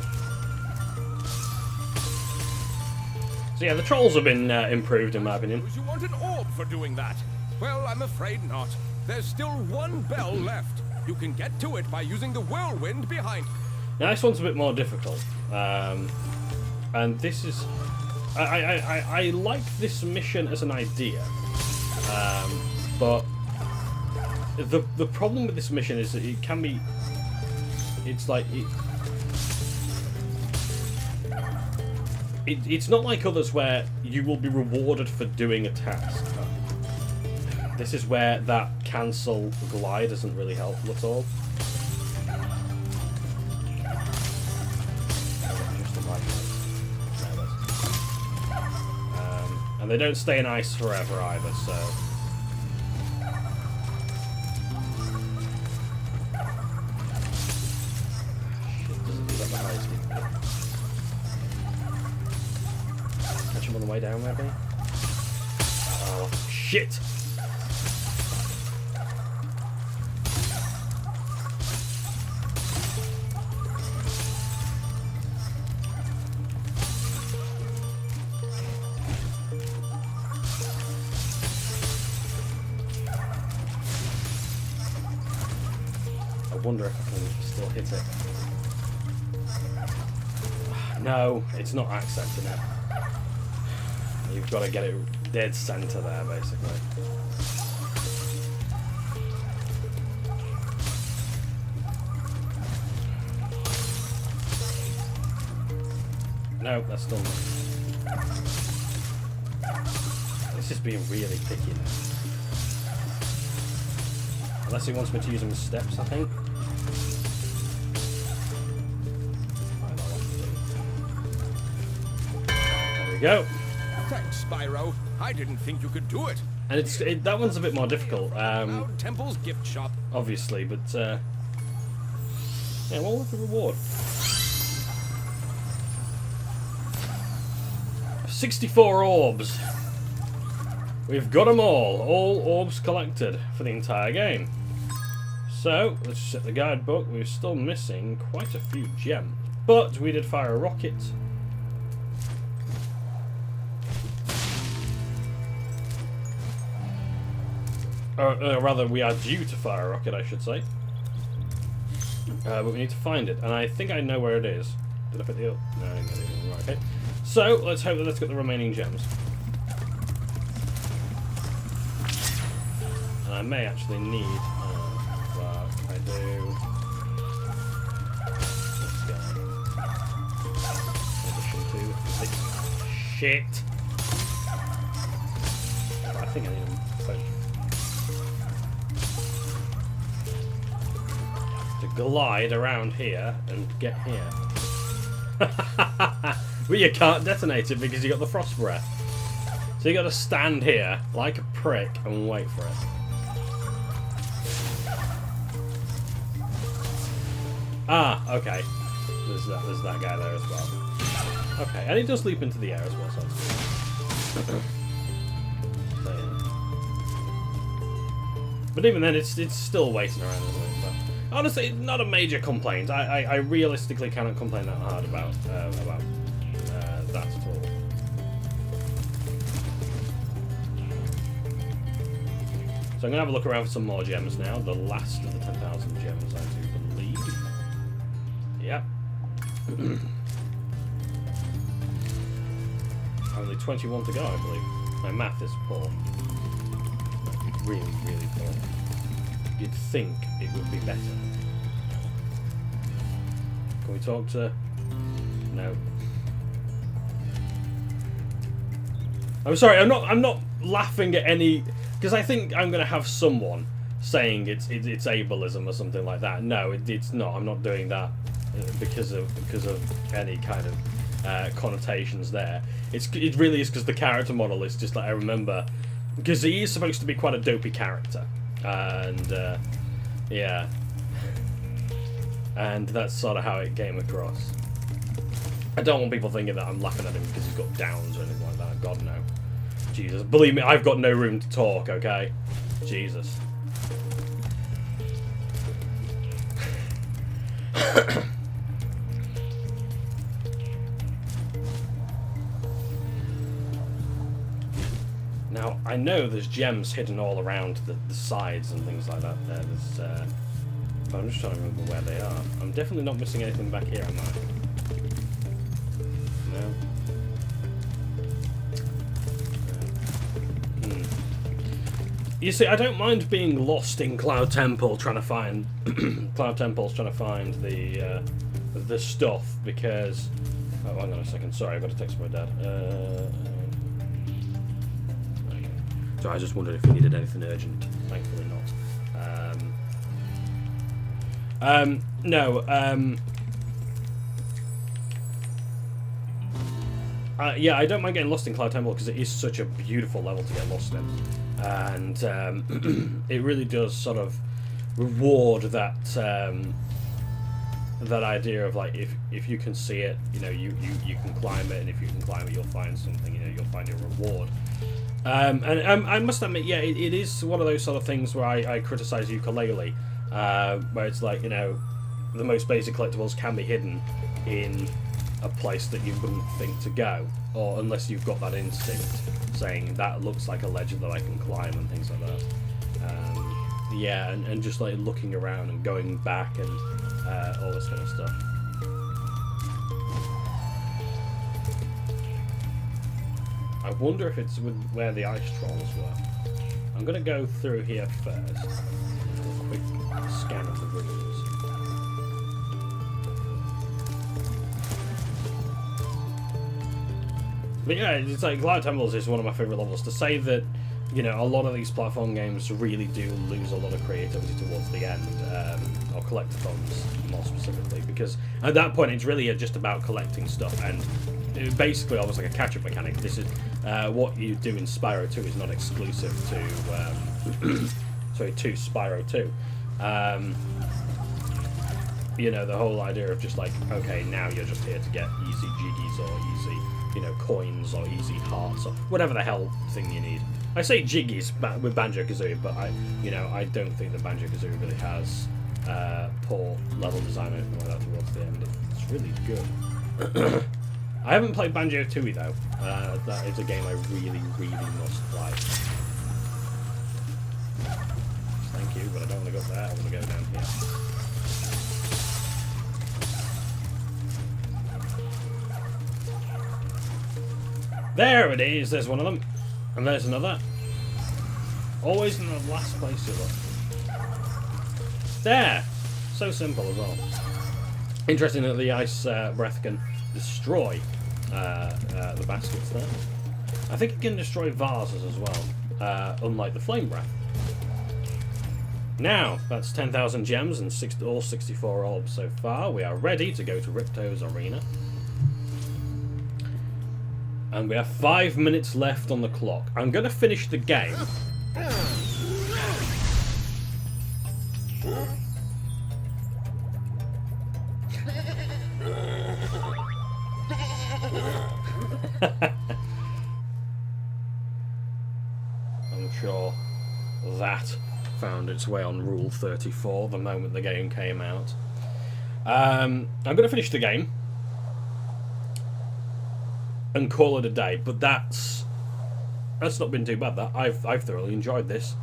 So yeah, the trolls have been improved in my opinion. You want an orb for doing that? Well, I'm afraid not. There's still one bell left. You can get to it by using the whirlwind behind. Now this one's a bit more difficult, and this is I like this mission as an idea, but the problem with this mission is that it can be, it's like it's not like others where you will be rewarded for doing a task. This is where that cancel glide doesn't really help at all. And they don't stay in ice forever either, so... Shit, doesn't do that the highest speed. Catch him on the way down, maybe? Oh, shit! I wonder if I can still hit it. No, it's not accepting it. You've got to get it dead center there, basically. No, that's still not. This is being really picky now. Unless he wants me to use them as steps, I think. There we go. Thanks, Spyro. I didn't think you could do it. And that one's a bit more difficult, Cloud Temple's gift shop. obviously, but yeah, what was the reward? 64 orbs. We've got them all orbs collected for the entire game. So, let's check the guidebook. We're still missing quite a few gems. But we did fire a rocket. Or rather, we are due to fire a rocket, I should say. But we need to find it. And I think I know where it is. Did I put the... No, I didn't get it. Right, okay. So, let's hope that let's get the remaining gems. And I may actually need... but I do... Let's go. In addition to this shit. I think I need them both. To glide around here and get here. Well, you can't detonate it because you got the frost breath. So you got to stand here like a prick and wait for it. Ah, okay. There's that guy there as well. Okay, and he does leap into the air as well, so that's good. So, yeah. But even then, it's still waiting around, isn't it? But honestly, not a major complaint. I realistically cannot complain that hard about that at all. So I'm gonna have a look around for some more gems now. The last of the 10,000 gems, I do believe. Yep. Only 21 to go, I believe. My math is poor. Really, really poor. You'd think it would be better. Can we talk to... No. I'm sorry, I'm not laughing at any... Because I think I'm going to have someone saying it's ableism or something like that. No, it's not. I'm not doing that because of any kind of connotations there. It really is because the character model is just like I remember, because he is supposed to be quite a dopey character, and yeah, and that's sort of how it came across. I don't want people thinking that I'm laughing at him because he's got downs or anything like that. God no, Jesus, believe me, I've got no room to talk. Okay, Jesus. Now, I know there's gems hidden all around the sides and things like that there. But I'm just trying to remember where they are. I'm definitely not missing anything back here, am I? No. You see, I don't mind being lost in Cloud Temple trying to find... Cloud Temple's trying to find the stuff, because... Oh, hang on a second. Sorry, I've got to text my dad. So I just wondered if you needed anything urgent. Thankfully not. No. Yeah, I don't mind getting lost in Cloud Temple because it is such a beautiful level to get lost in, and it really does sort of reward that that idea of like if you can see it, you know, you can climb it, and if you can climb it, you'll find something. You know, you'll find your reward. And I must admit, yeah, it is one of those sort of things where I criticize ukulele, where it's like, you know, the most basic collectibles can be hidden in a place that you wouldn't think to go, or unless you've got that instinct saying that looks like a ledge that I can climb and things like that. Yeah, and just like looking around and going back and all this kind of stuff. I wonder if it's with where the ice trolls were. I'm going to go through here first. A quick scan of the rooms. But yeah, it's like Cloud Temples is one of my favourite levels. To say that, you know, a lot of these platform games really do lose a lot of creativity towards the end, or collectathons more specifically, because at that point it's really just about collecting stuff, and it's basically almost like a catch-up mechanic. This is what you do in Spyro 2 is not exclusive to sorry, to Spyro 2. You know, the whole idea of just like, okay, now you're just here to get easy jiggies or easy, you know, coins or easy hearts or whatever the hell thing you need. I say jiggies with Banjo-Kazooie, but I don't think that Banjo-Kazooie really has poor level design or anything like that towards the end. It's really good. I haven't played Banjo-Tooie though. That is a game I really, really must play. Thank you, but I don't want to go up there. I want to go down here. There it is. There's one of them, and there's another. Always in the last place you look. There. So simple as well. Interesting that the ice breath can destroy the baskets there. I think it can destroy vases as well, unlike the flame breath. Now, that's 10,000 gems and all 64 orbs so far. We are ready to go to Ripto's arena. And we have 5 minutes left on the clock. I'm going to finish the game. I'm sure that found its way on Rule 34 the moment the game came out. I'm going to finish the game and call it a day, but that's not been too bad. That I've thoroughly enjoyed this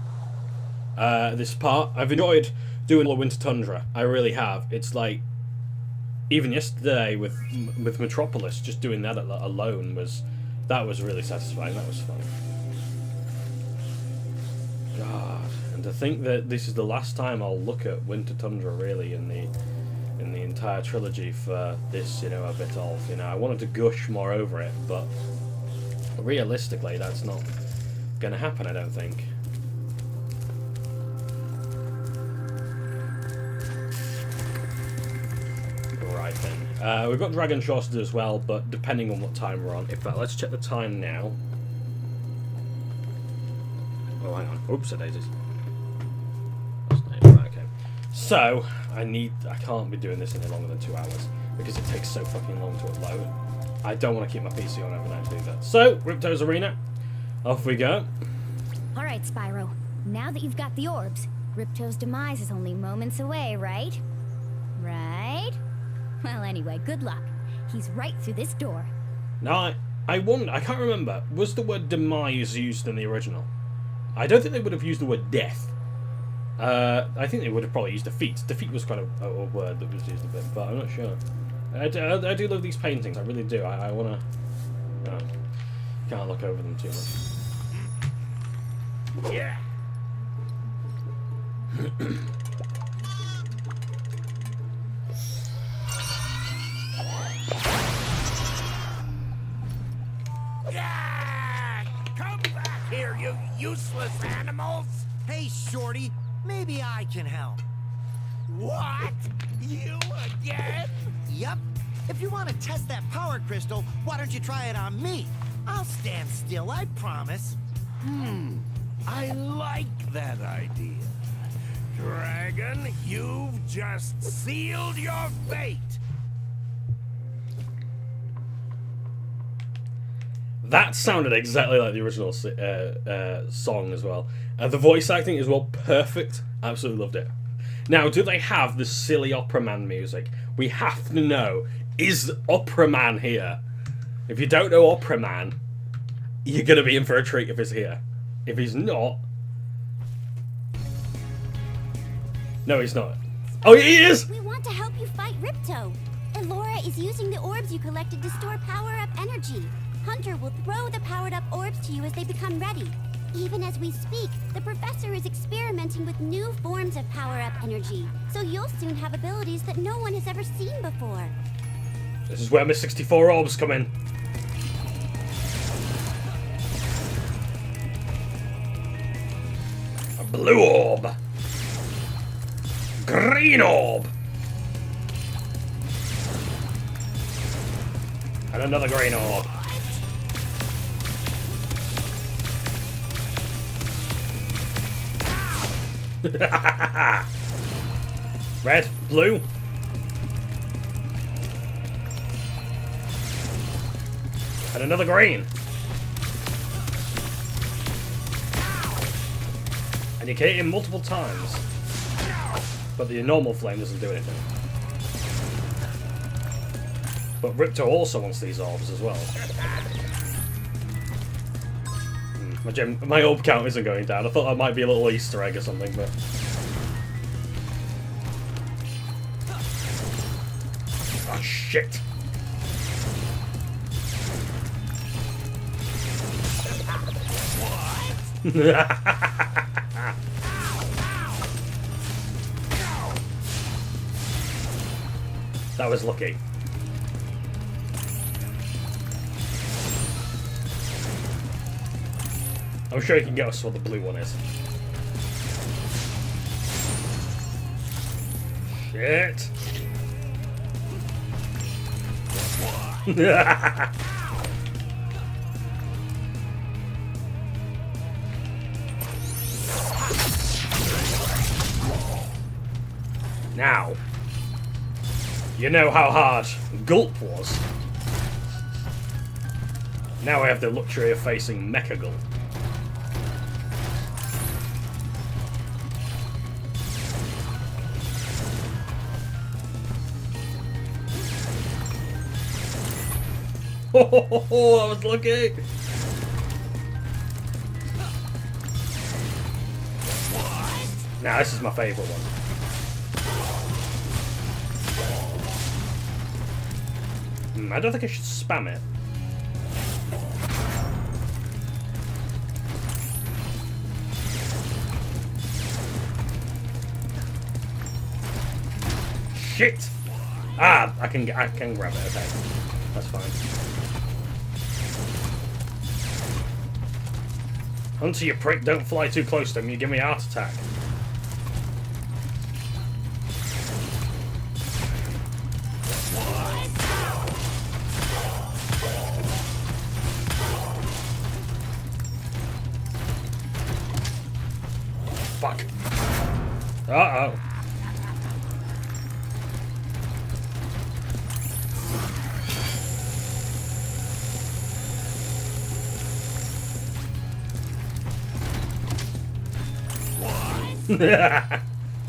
part. I've enjoyed doing all the Winter Tundra. I really have. It's like even yesterday with Metropolis, just doing that alone was really satisfying. That was fun. God, and to think that this is the last time I'll look at Winter Tundra really in the entire trilogy for this, a bit of, I wanted to gush more over it, but realistically that's not going to happen, I don't think. Right then, we've got Dragon Shores to do as well, but depending on what time we're on. In fact, let's check the time now. Oh, hang on. Oops, daisies. That's not right, okay. So, I can't be doing this any longer than 2 hours, because it takes so fucking long to upload. I don't want to keep my PC on overnight to do that. So, Ripto's arena. Off we go. Alright, Spyro. Now that you've got the orbs, Ripto's demise is only moments away, right? Right? Well, anyway, good luck. He's right through this door. Now, I wonder, I can't remember, was the word demise used in the original? I don't think they would have used the word death. I think they would have probably used defeat. Defeat was kind of a word that was used a bit, but I'm not sure. I do love these paintings, I really do. I want to... can't look over them too much. Yeah. Yeah! Come back here, you useless animals! Hey, Shorty, maybe I can help. What? You again? Yup. If you want to test that power crystal, why don't you try it on me? I'll stand still, I promise. I like that idea. Dragon, you've just sealed your fate. That sounded exactly like the original song as well. The voice acting as well, perfect. Absolutely loved it. Now, do they have the silly Opera Man music? We have to know, is Opera Man here? If you don't know Opera Man, you're going to be in for a treat if he's here. If he's not... No, he's not. Oh, he is! We want to help you fight Ripto. Elora is using the orbs you collected to store power-up energy. Hunter will throw the powered-up orbs to you as they become ready. Even as we speak, the professor is experimenting with new forms of power-up energy, so you'll soon have abilities that no one has ever seen before. This is where my 64 orbs come in. A blue orb. Green orb. And another green orb. Red, blue. And another green. You can hit him multiple times, but the normal flame doesn't do anything. But Ripto also wants these orbs as well. My orb count isn't going down. I thought that might be a little Easter egg or something, but... Oh, shit! That was lucky. I'm sure you can get us what the blue one is. Shit! Now, you know how hard Gulp was. Now I have the luxury of facing Mecha Gulp. Oh, I was lucky! Now this is my favourite one. I don't think I should spam it. Shit! Ah, I can grab it. Okay, that's fine. Hunter, you prick! Don't fly too close to him. You give me a heart attack. Fuck. Uh-oh.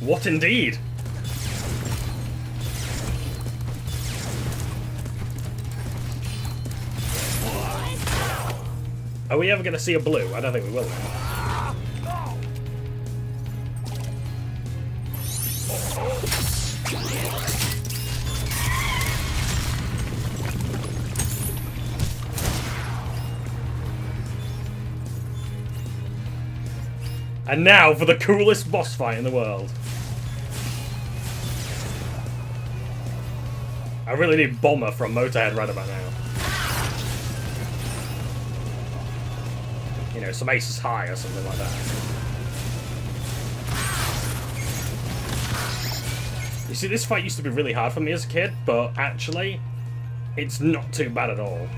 What indeed? Are we ever going to see a blue? I don't think we will now. And now for the coolest boss fight in the world. I really need Bomber from Motorhead right about now. You know, some Aces High or something like that. You see, this fight used to be really hard for me as a kid, but actually, it's not too bad at all.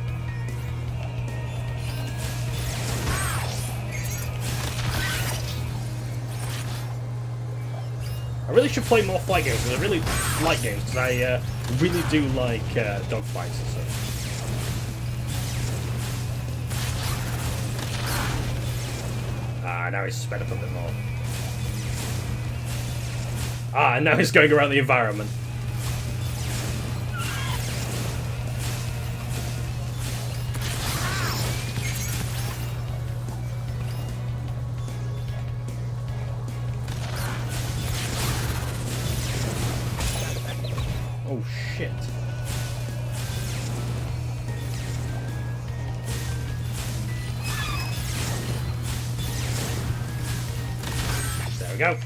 I really should play more flight games, because I really like games, because I really do like dogfights and stuff. Ah, now he's sped up a bit more. Ah, and now he's going around the environment. Oh shit. There we go.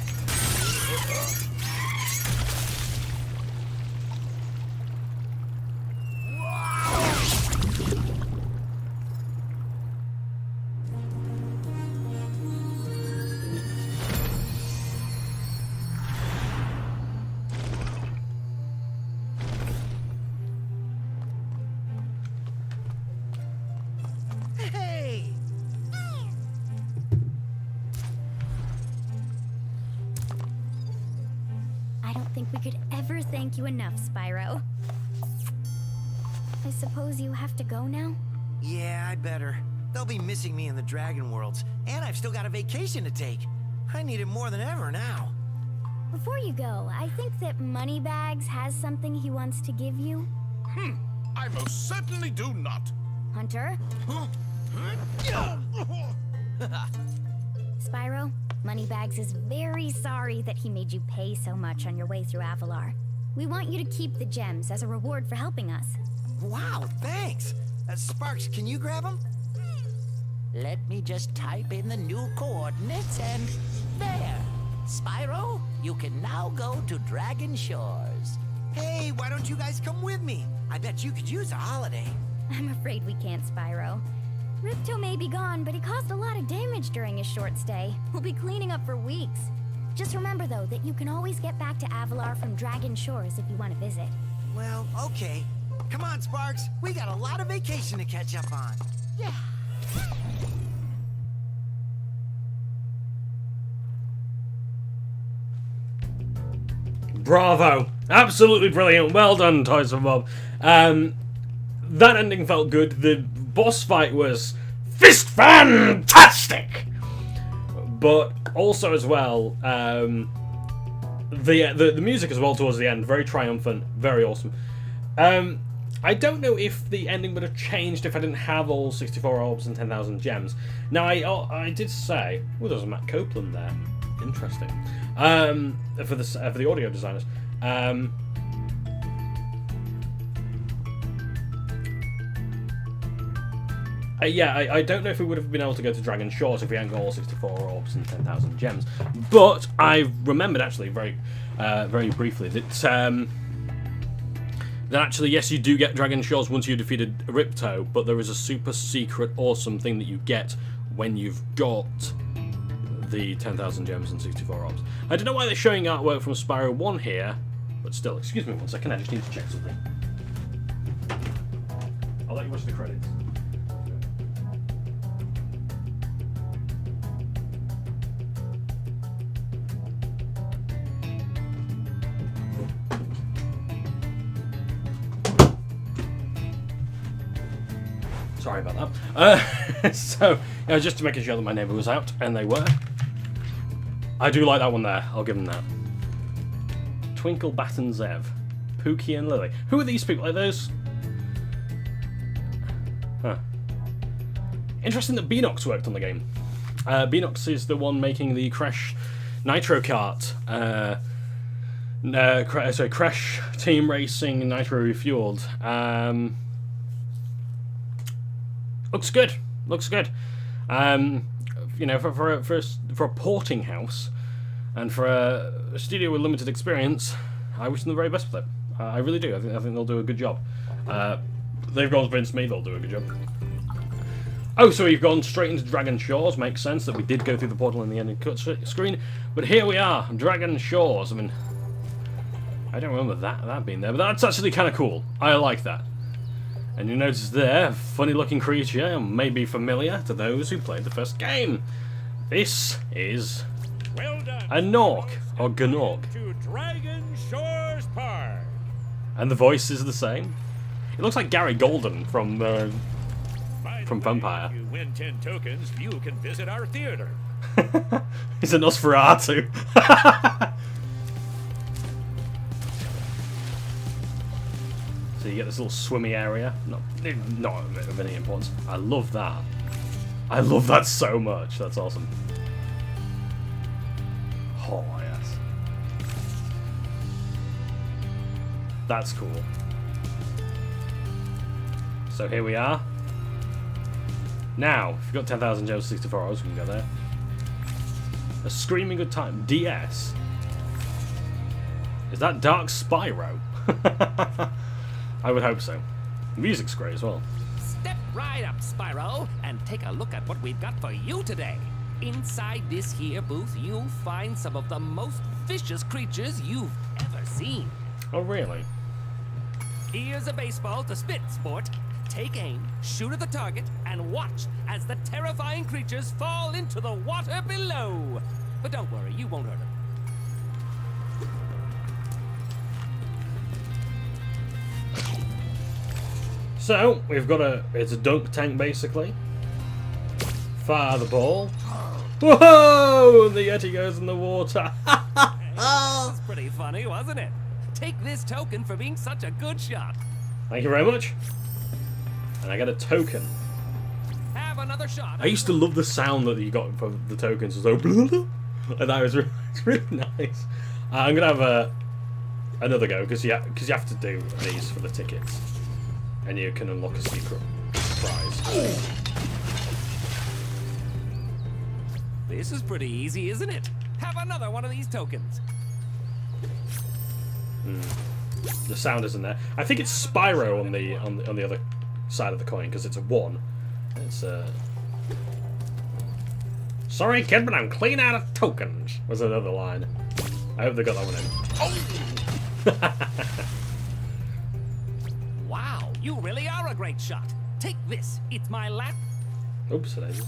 Hey! I don't think we could ever thank you enough, Spyro. I suppose you have to go now? Yeah, I'd better. They'll be missing me in the Dragon Worlds, and I've still got a vacation to take. I need it more than ever now. Before you go, I think that Moneybags has something he wants to give you. I most certainly do not. Hunter? Spyro, Moneybags is very sorry that he made you pay so much on your way through Avalar. We want you to keep the gems as a reward for helping us. Wow, thanks. Sparks, can you grab them? Let me just type in the new coordinates and there. Spyro, you can now go to Dragon Shores. Hey, why don't you guys come with me? I bet you could use a holiday. I'm afraid we can't, Spyro. Ripto may be gone, but he caused a lot of damage during his short stay. We'll be cleaning up for weeks. Just remember, though, that you can always get back to Avalar from Dragon Shores if you want to visit. Well, okay. Come on, Sparks. We got a lot of vacation to catch up on. Yeah. Bravo! Absolutely brilliant. Well done, Toys for Bob. That ending felt good. The boss fight was fist fantastic, but also as well, the music as well towards the end, very triumphant, very awesome. I don't know if the ending would have changed if I didn't have all 64 orbs and 10,000 gems. Now I did say, oh, there's a Matt Copeland there. Interesting. For the audio designers. Yeah, I don't know if we would have been able to go to Dragon Shores if we hadn't got all 64 orbs and 10,000 gems. But I remembered actually very briefly that actually, yes, you do get Dragon Shores once you've defeated Ripto, but there is a super secret awesome thing that you get when you've got the 10,000 gems and 64 orbs. I don't know why they're showing artwork from Spyro 1 here, but still, excuse me 1 second, I just need to check something. I'll let you watch the credits. Sorry about that. So, just to make sure that my neighbour was out, and they were. I do like that one there, I'll give them that. Twinkle, Bat and Zev. Pookie and Lily. Who are these people? Are those... Huh. Interesting that Beanox worked on the game. Beanox is the one making the Crash Nitro Kart. Crash Team Racing Nitro Refueled. Looks good. Looks good. You know, for a porting house and for a studio with limited experience, I wish them the very best with it. I really do. I think they'll do a good job. They've convinced me they'll do a good job. Oh, so we've gone straight into Dragon Shores. Makes sense that we did go through the portal in the ending cut screen, but here we are, Dragon Shores. I mean, I don't remember that being there, but that's actually kind of cool. I like that. And you notice there, funny-looking creature, may be familiar to those who played the first game. This is a Gnorc, or Gnorc. To Dragon Shores Park. And the voice is the same. It looks like Gary Golden from Vampire. If you win 10 tokens, you can visit our theater. He's a Nosferatu. So you get this little swimmy area. Not of any importance. I love that. I love that so much. That's awesome. Oh, yes. That's cool. So here we are. Now, if you've got 10,000 gems, 64 hours, we can go there. A screaming good time. DS. Is that Dark Spyro? I would hope so. The music's great as well. Step right up, Spyro, and take a look at what we've got for you today. Inside this here booth, you'll find some of the most vicious creatures you've ever seen. Oh, really? Here's a baseball to spit, sport. Take aim, shoot at the target, and watch as the terrifying creatures fall into the water below. But don't worry, you won't hurt them. So, we've got it's a dunk tank basically. Fire the ball. Whoa! The Yeti goes in the water. That's pretty funny, wasn't it? Take this token for being such a good shot. Thank you very much. And I get a token. Have another shot. I used to love the sound that you got for the tokens. It was like, and that was really, it's really nice. I'm gonna have another go because you have to do these for the tickets, and you can unlock a secret prize. This is pretty easy, isn't it? Have another one of these tokens. The sound isn't there. I think it's Spyro on the other side of the coin because it's a 1. It's sorry, kid, but I'm clean out of tokens. Was another line. I hope they got that one in. Wow, you really are a great shot. Take this. It's my lap. Oops, it is.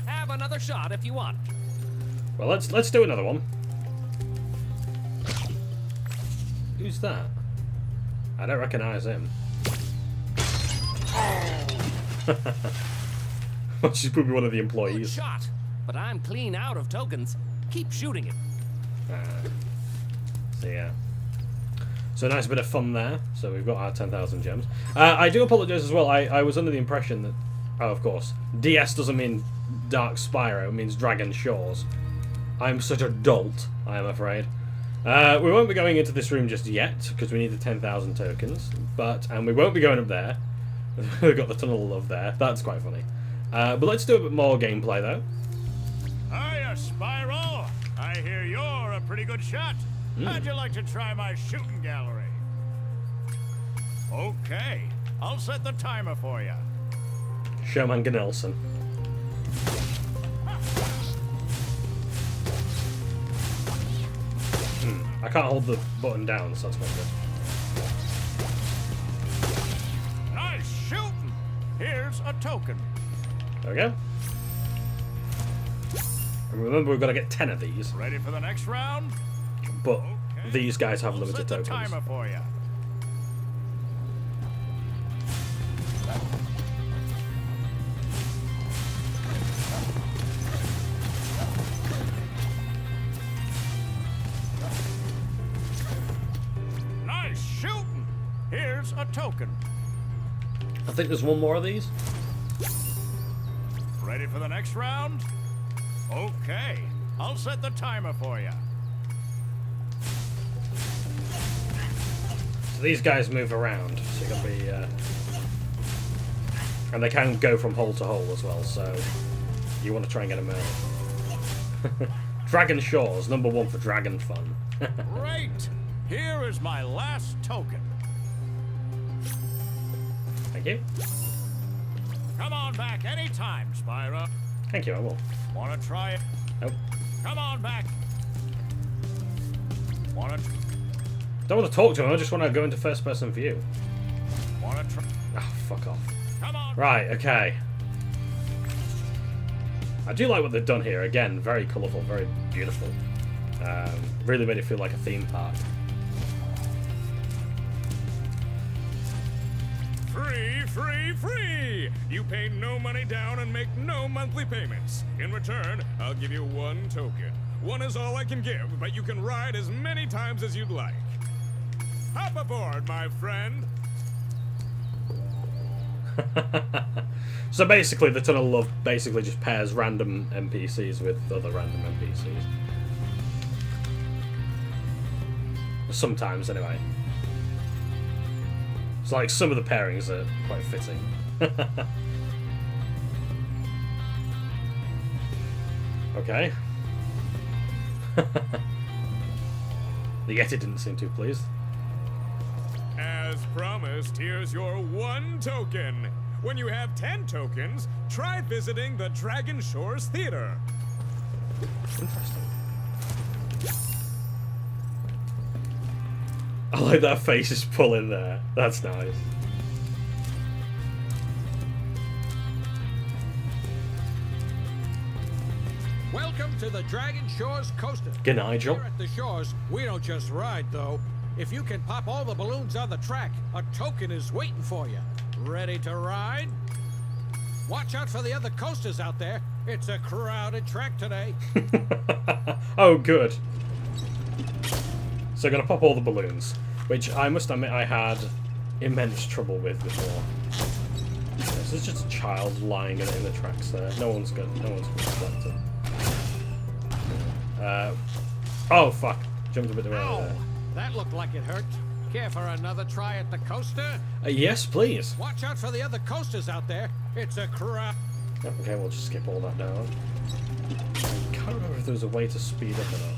Have another shot if you want. Well, let's do another one. Who's that? I don't recognize him. She's probably one of the Good employees. shot. But I'm clean out of tokens. Keep shooting it. So yeah. So a nice bit of fun there. So we've got our 10,000 gems. I do apologise as well. I was under the impression that, oh, of course, DS doesn't mean Dark Spyro. It means Dragon Shores. I'm such a dolt, I am afraid. We won't be going into this room just yet because we need the 10,000 tokens. And we won't be going up there. We've got the tunnel up there. That's quite funny. But let's do a bit more gameplay though. Hiya, Spyro. I hear you're a pretty good shot. How'd you like to try my shooting gallery? Okay, I'll set the timer for you. Showman Gnelson. I can't hold the button down, so that's quite good. Nice shooting. Here's a token. There we go. And remember, we've got to get 10 of these. Ready for the next round? But Okay. these guys have I'll limited set the tokens. timer for you. Nice shooting. Here's a token. I think there's one more of these. Ready for the next round? Okay, I'll set the timer for you. So these guys move around, so you got to be... and they can go from hole to hole as well, so you want to try and get them out. Dragon Shores, #1 for dragon fun. Great! Here is my last token. Thank you. Come on back anytime, Spyro. Thank you, I will. Wanna try it? Nope. Come on back. Wanna Don't want to talk to him, I just want to go into first person view. try? Oh, fuck off. Come on. Right, okay. I do like what they've done here. Again, very colourful, very beautiful. Really made it feel like a theme park. Free, free, free! You pay no money down and make no monthly payments. In return, I'll give you 1 token. 1 is all I can give, but you can ride as many times as you'd like. Hop aboard, my friend. So basically, the Tunnel of basically just pairs random NPCs with other random NPCs. Sometimes, anyway. It's like some of the pairings are quite fitting. Okay. The Yeti didn't seem too pleased. As promised, here's your 1 token. When you have 10 tokens, try visiting the Dragon Shores Theater. Interesting. I like that face is pulling there. That's nice. Welcome to the Dragon Shores Coaster. Good night, Nigel. Here at the shores, we don't just ride, though. If you can pop all the balloons on the track, a token is waiting for you. Ready to ride? Watch out for the other coasters out there. It's a crowded track today. Oh, good. So I'm gonna pop all the balloons, which I must admit I had immense trouble with before. This is just a child lying in the tracks there. No one's gonna collect him. Oh fuck! Jumped a bit around there. That looked like it hurt. Care for another try at the coaster? Yes, please. Watch out for the other coasters out there. It's a crowd. Okay, we'll just skip all that down. I can't remember if there was a way to speed up or not.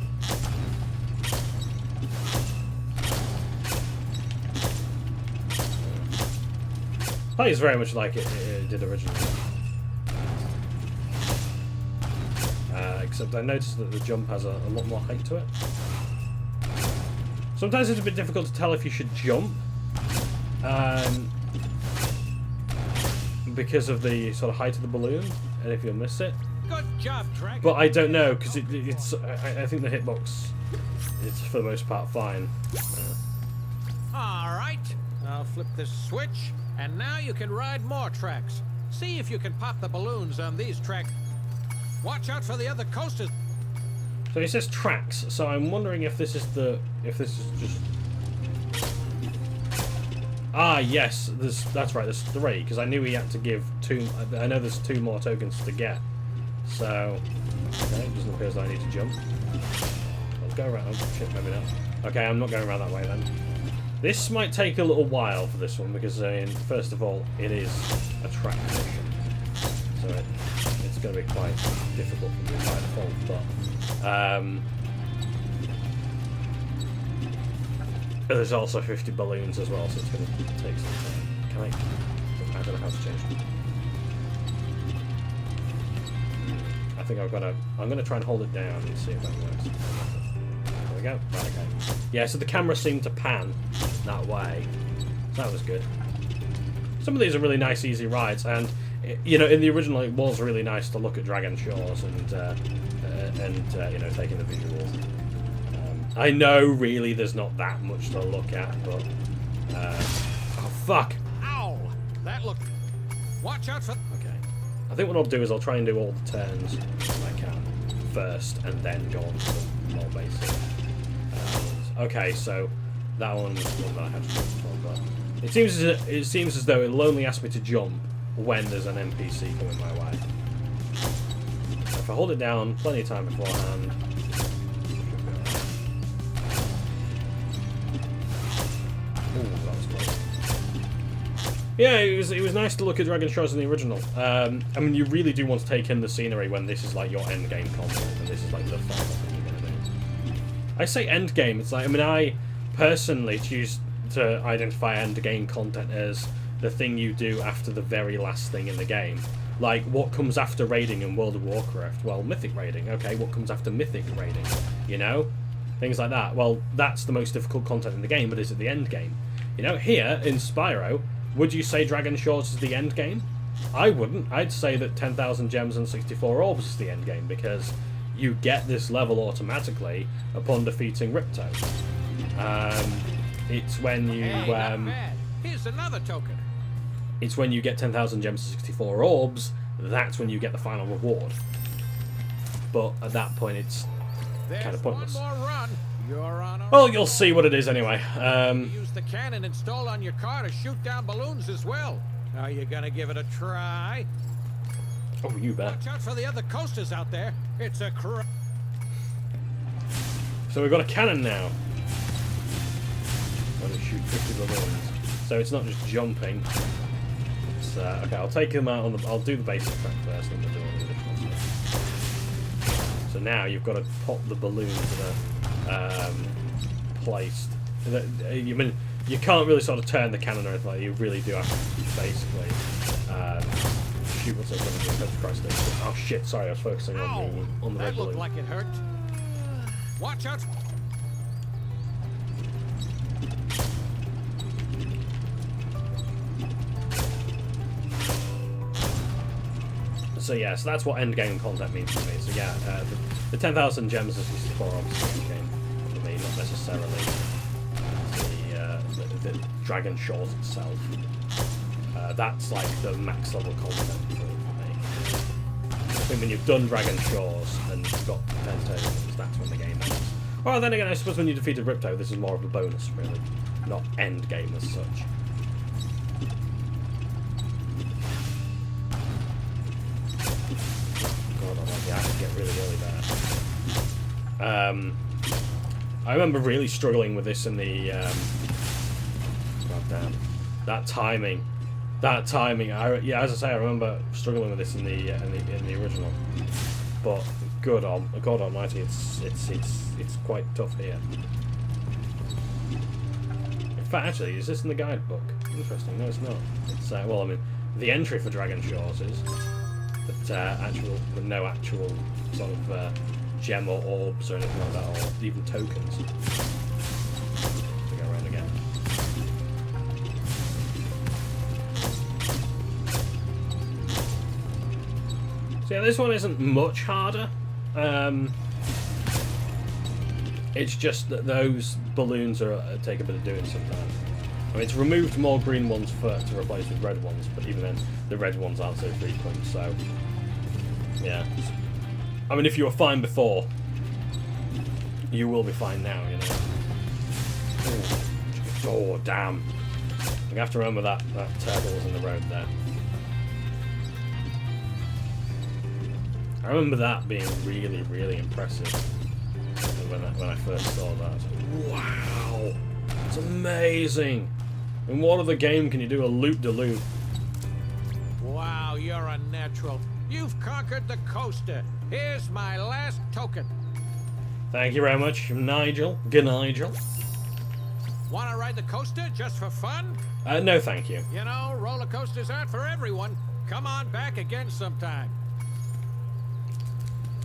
Plays very much like it did originally. Except I noticed that the jump has a lot more height to it. Sometimes it's a bit difficult to tell if you should jump. Because of the sort of height of the balloon, and if you'll miss it. Good job, Dragon. But I don't know, because it's. I think the hitbox is for the most part fine. All right, I'll flip this switch, and now you can ride more tracks. See if you can pop the balloons on these tracks. Watch out for the other coasters. So it says tracks, so I'm wondering if this is just. Ah, yes, that's right, there's 3, because I knew he had to give 2, I know there's 2 more tokens to get. So, okay, it doesn't appear as though I need to jump. Let's go around, oh shit, maybe not. Okay, I'm not going around that way then. This might take a little while for this one, because first of all, it is a track mission. So it's going to be quite difficult for me by default, but... there's also 50 balloons as well, so it's going to take some time. I don't know how to change them. I think I'm going to try and hold it down and see if that works. There we go. Right, okay. Yeah, so the camera seemed to pan that way. So that was good. Some of these are really nice, easy rides, and you know, in the original, it was really nice to look at Dragon Shores and you know, taking the visuals. I know, really, there's not that much to look at, but... oh, fuck! Ow! That looked... Watch out for... Okay. I think what I'll do is I'll try and do all the turns I can first, and then go on to the more basic. Okay, so that one was the one that I had to jump for, but... It seems as though it'll only ask me to jump when there's an NPC coming my way. So if I hold it down plenty of time beforehand... Yeah, it was nice to look at Dragon Shores in the original. I mean, you really do want to take in the scenery when this is like your end game content, and this is like the final thing you're gonna do. I say end game. It's like, I mean, I personally choose to identify end game content as the thing you do after the very last thing in the game. Like, what comes after raiding in World of Warcraft? Well, mythic raiding. Okay, what comes after mythic raiding? You know, things like that. Well, that's the most difficult content in the game, but is it the end game? You know, here in Spyro. Would you say Dragon Shores is the end game? I wouldn't. I'd say that 10,000 gems and 64 orbs is the end game, because you get this level automatically upon defeating Ripto. It's when you... Hey, not bad. Here's another token. It's when you get 10,000 gems and 64 orbs, that's when you get the final reward. But at that point, it's kind of pointless. One more run. You're on a... Well, you'll see what it is anyway. Use the cannon installed on your car to shoot down balloons as well. Are you gonna give it a try? Oh, you bet. Watch out for the other coasters out there. It's a So we've got a cannon now. I'm going to shoot 50 balloons. So it's not just jumping. It's, okay, I'll take them out on the... I'll do the basic track first, and then we'll do all the additional stuff. So now you've got to pop the balloons that are placed. You mean, you can't really sort of turn the cannon or anything like that. You really do have to basically shoot what's over the Christ. Oh shit! Sorry, I was focusing on the red balloon. That looked like it hurt. Watch out! So yeah, so that's what end game content means for me. So yeah, the 10,000 gems is 64 obviously end game for me, not necessarily the Dragon Shores itself. That's like the max level content think when you've done Dragon Shores and you've got 10 tokens, that's when the game ends. Well, then again, I suppose when you defeated Ripto, this is more of a bonus, really, not end game as such. God, I like the axe get really early there. I remember really struggling with this in the. God damn, that timing. Yeah, as I say, I remember struggling with this in the original. But God Almighty, it's quite tough here. In fact, actually, is this in the guidebook? Interesting. No, it's not. It's well, I mean, the entry for Dragon Shores is, but no actual sort of gem or orbs or anything like that, or even tokens to go around again. So yeah, this one isn't much harder. It's just that those balloons take a bit of doing sometimes. I mean, it's removed more green ones to replace with red ones, but even then, the red ones aren't so frequent, so yeah. I mean, if you were fine before, you will be fine now, you know. Oh, damn. You have to remember that turtle was in the road there. I remember that being really, really impressive when I first saw that. I was like, wow, it's amazing. In what other game can you do a loop-de-loop? Wow, you're a natural. You've conquered the coaster. Here's my last token. Thank you very much, Nigel. Nigel. Want to ride the coaster just for fun? No, thank you. You know, roller coasters aren't for everyone. Come on back again sometime.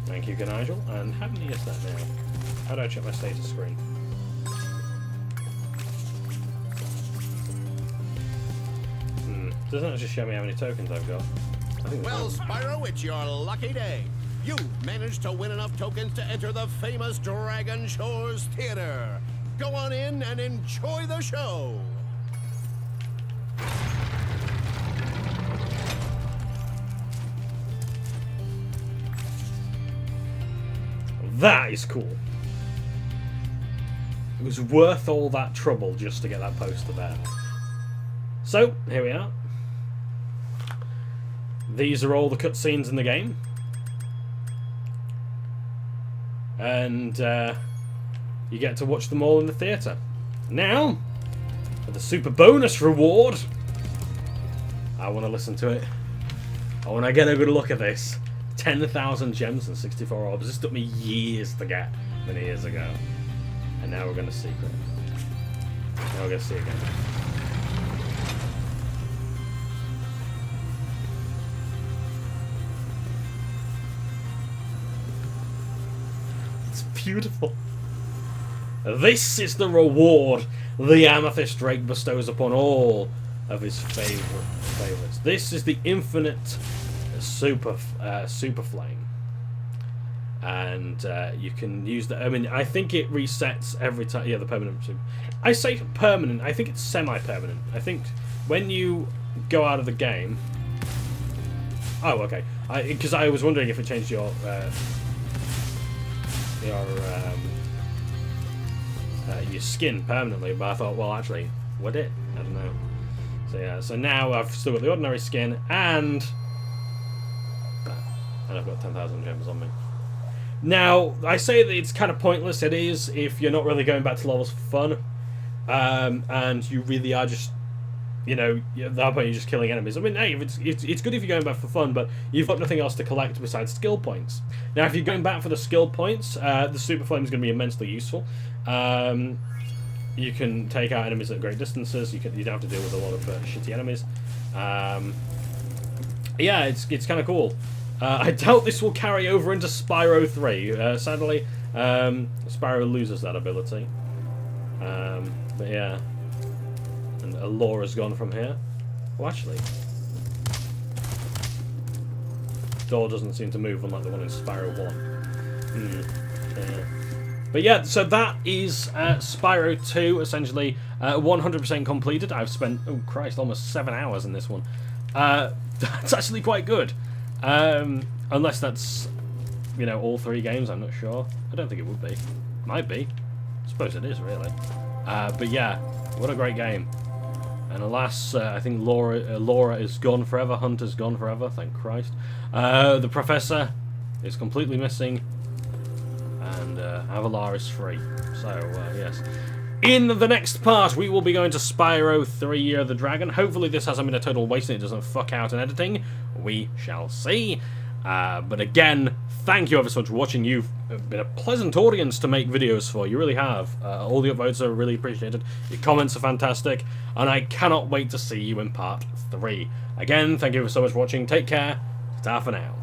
Thank you, Nigel. And how many is that now? How do I check my status screen? Doesn't it just show me how many tokens I've got? Well, Spyro, it's your lucky day. You've managed to win enough tokens to enter the famous Dragon Shores Theater. Go on in and enjoy the show. That is cool. It was worth all that trouble just to get that poster there. So, here we are. These are all the cutscenes in the game. And you get to watch them all in the theatre. Now, for the super bonus reward, I want to listen to it. I want to get a good look at this. 10,000 gems and 64 orbs. This took me years to get, many years ago. And now we're going to see it. Now we're going to see it again. It's beautiful. This is the reward the Amethyst Drake bestows upon all of his favorites. This is the infinite super flame, and you can use that. I mean, I think it resets every time. Yeah, the permanent super. I say permanent. I think it's semi-permanent. I think when you go out of the game. Oh, okay. Because I was wondering if it changed your skin permanently, but I thought, well, actually, would it? I don't know. So yeah. So now I've still got the ordinary skin and I've got 10,000 gems on me. Now, I say that it's kind of pointless. It is if you're not really going back to levels for fun, and you really are just, you know, at that point you're just killing enemies. I mean, hey, it's good if you're going back for fun, but you've got nothing else to collect besides skill points. Now, if you're going back for the skill points, the super flame is going to be immensely useful. You can take out enemies at great distances. You don't have to deal with a lot of shitty enemies. Yeah, it's kind of cool. I doubt this will carry over into Spyro 3. Sadly, Spyro loses that ability. But yeah. And Alora's gone from here. Well, actually, door doesn't seem to move unlike the one in Spyro 1. Yeah. But yeah, so that is Spyro 2, essentially 100% completed. I've spent, oh Christ, almost 7 hours in this one. That's actually quite good. Unless that's, you know, all 3 games, I'm not sure. I don't think it would be. Might be. I suppose it is, really. But yeah, what a great game. And alas, I think Laura is gone forever. Hunter's gone forever, thank Christ. The Professor is completely missing. And Avalar is free. So, yes. In the next part, we will be going to Spyro 3 Year of the Dragon. Hopefully this hasn't been a total waste and it doesn't fuck out in editing. We shall see. But again, thank you ever so much for watching. You've been a pleasant audience to make videos for. You really have. All the upvotes are really appreciated. Your comments are fantastic. And I cannot wait to see you in part 3. Again, thank you so much for watching. Take care. Ta for now.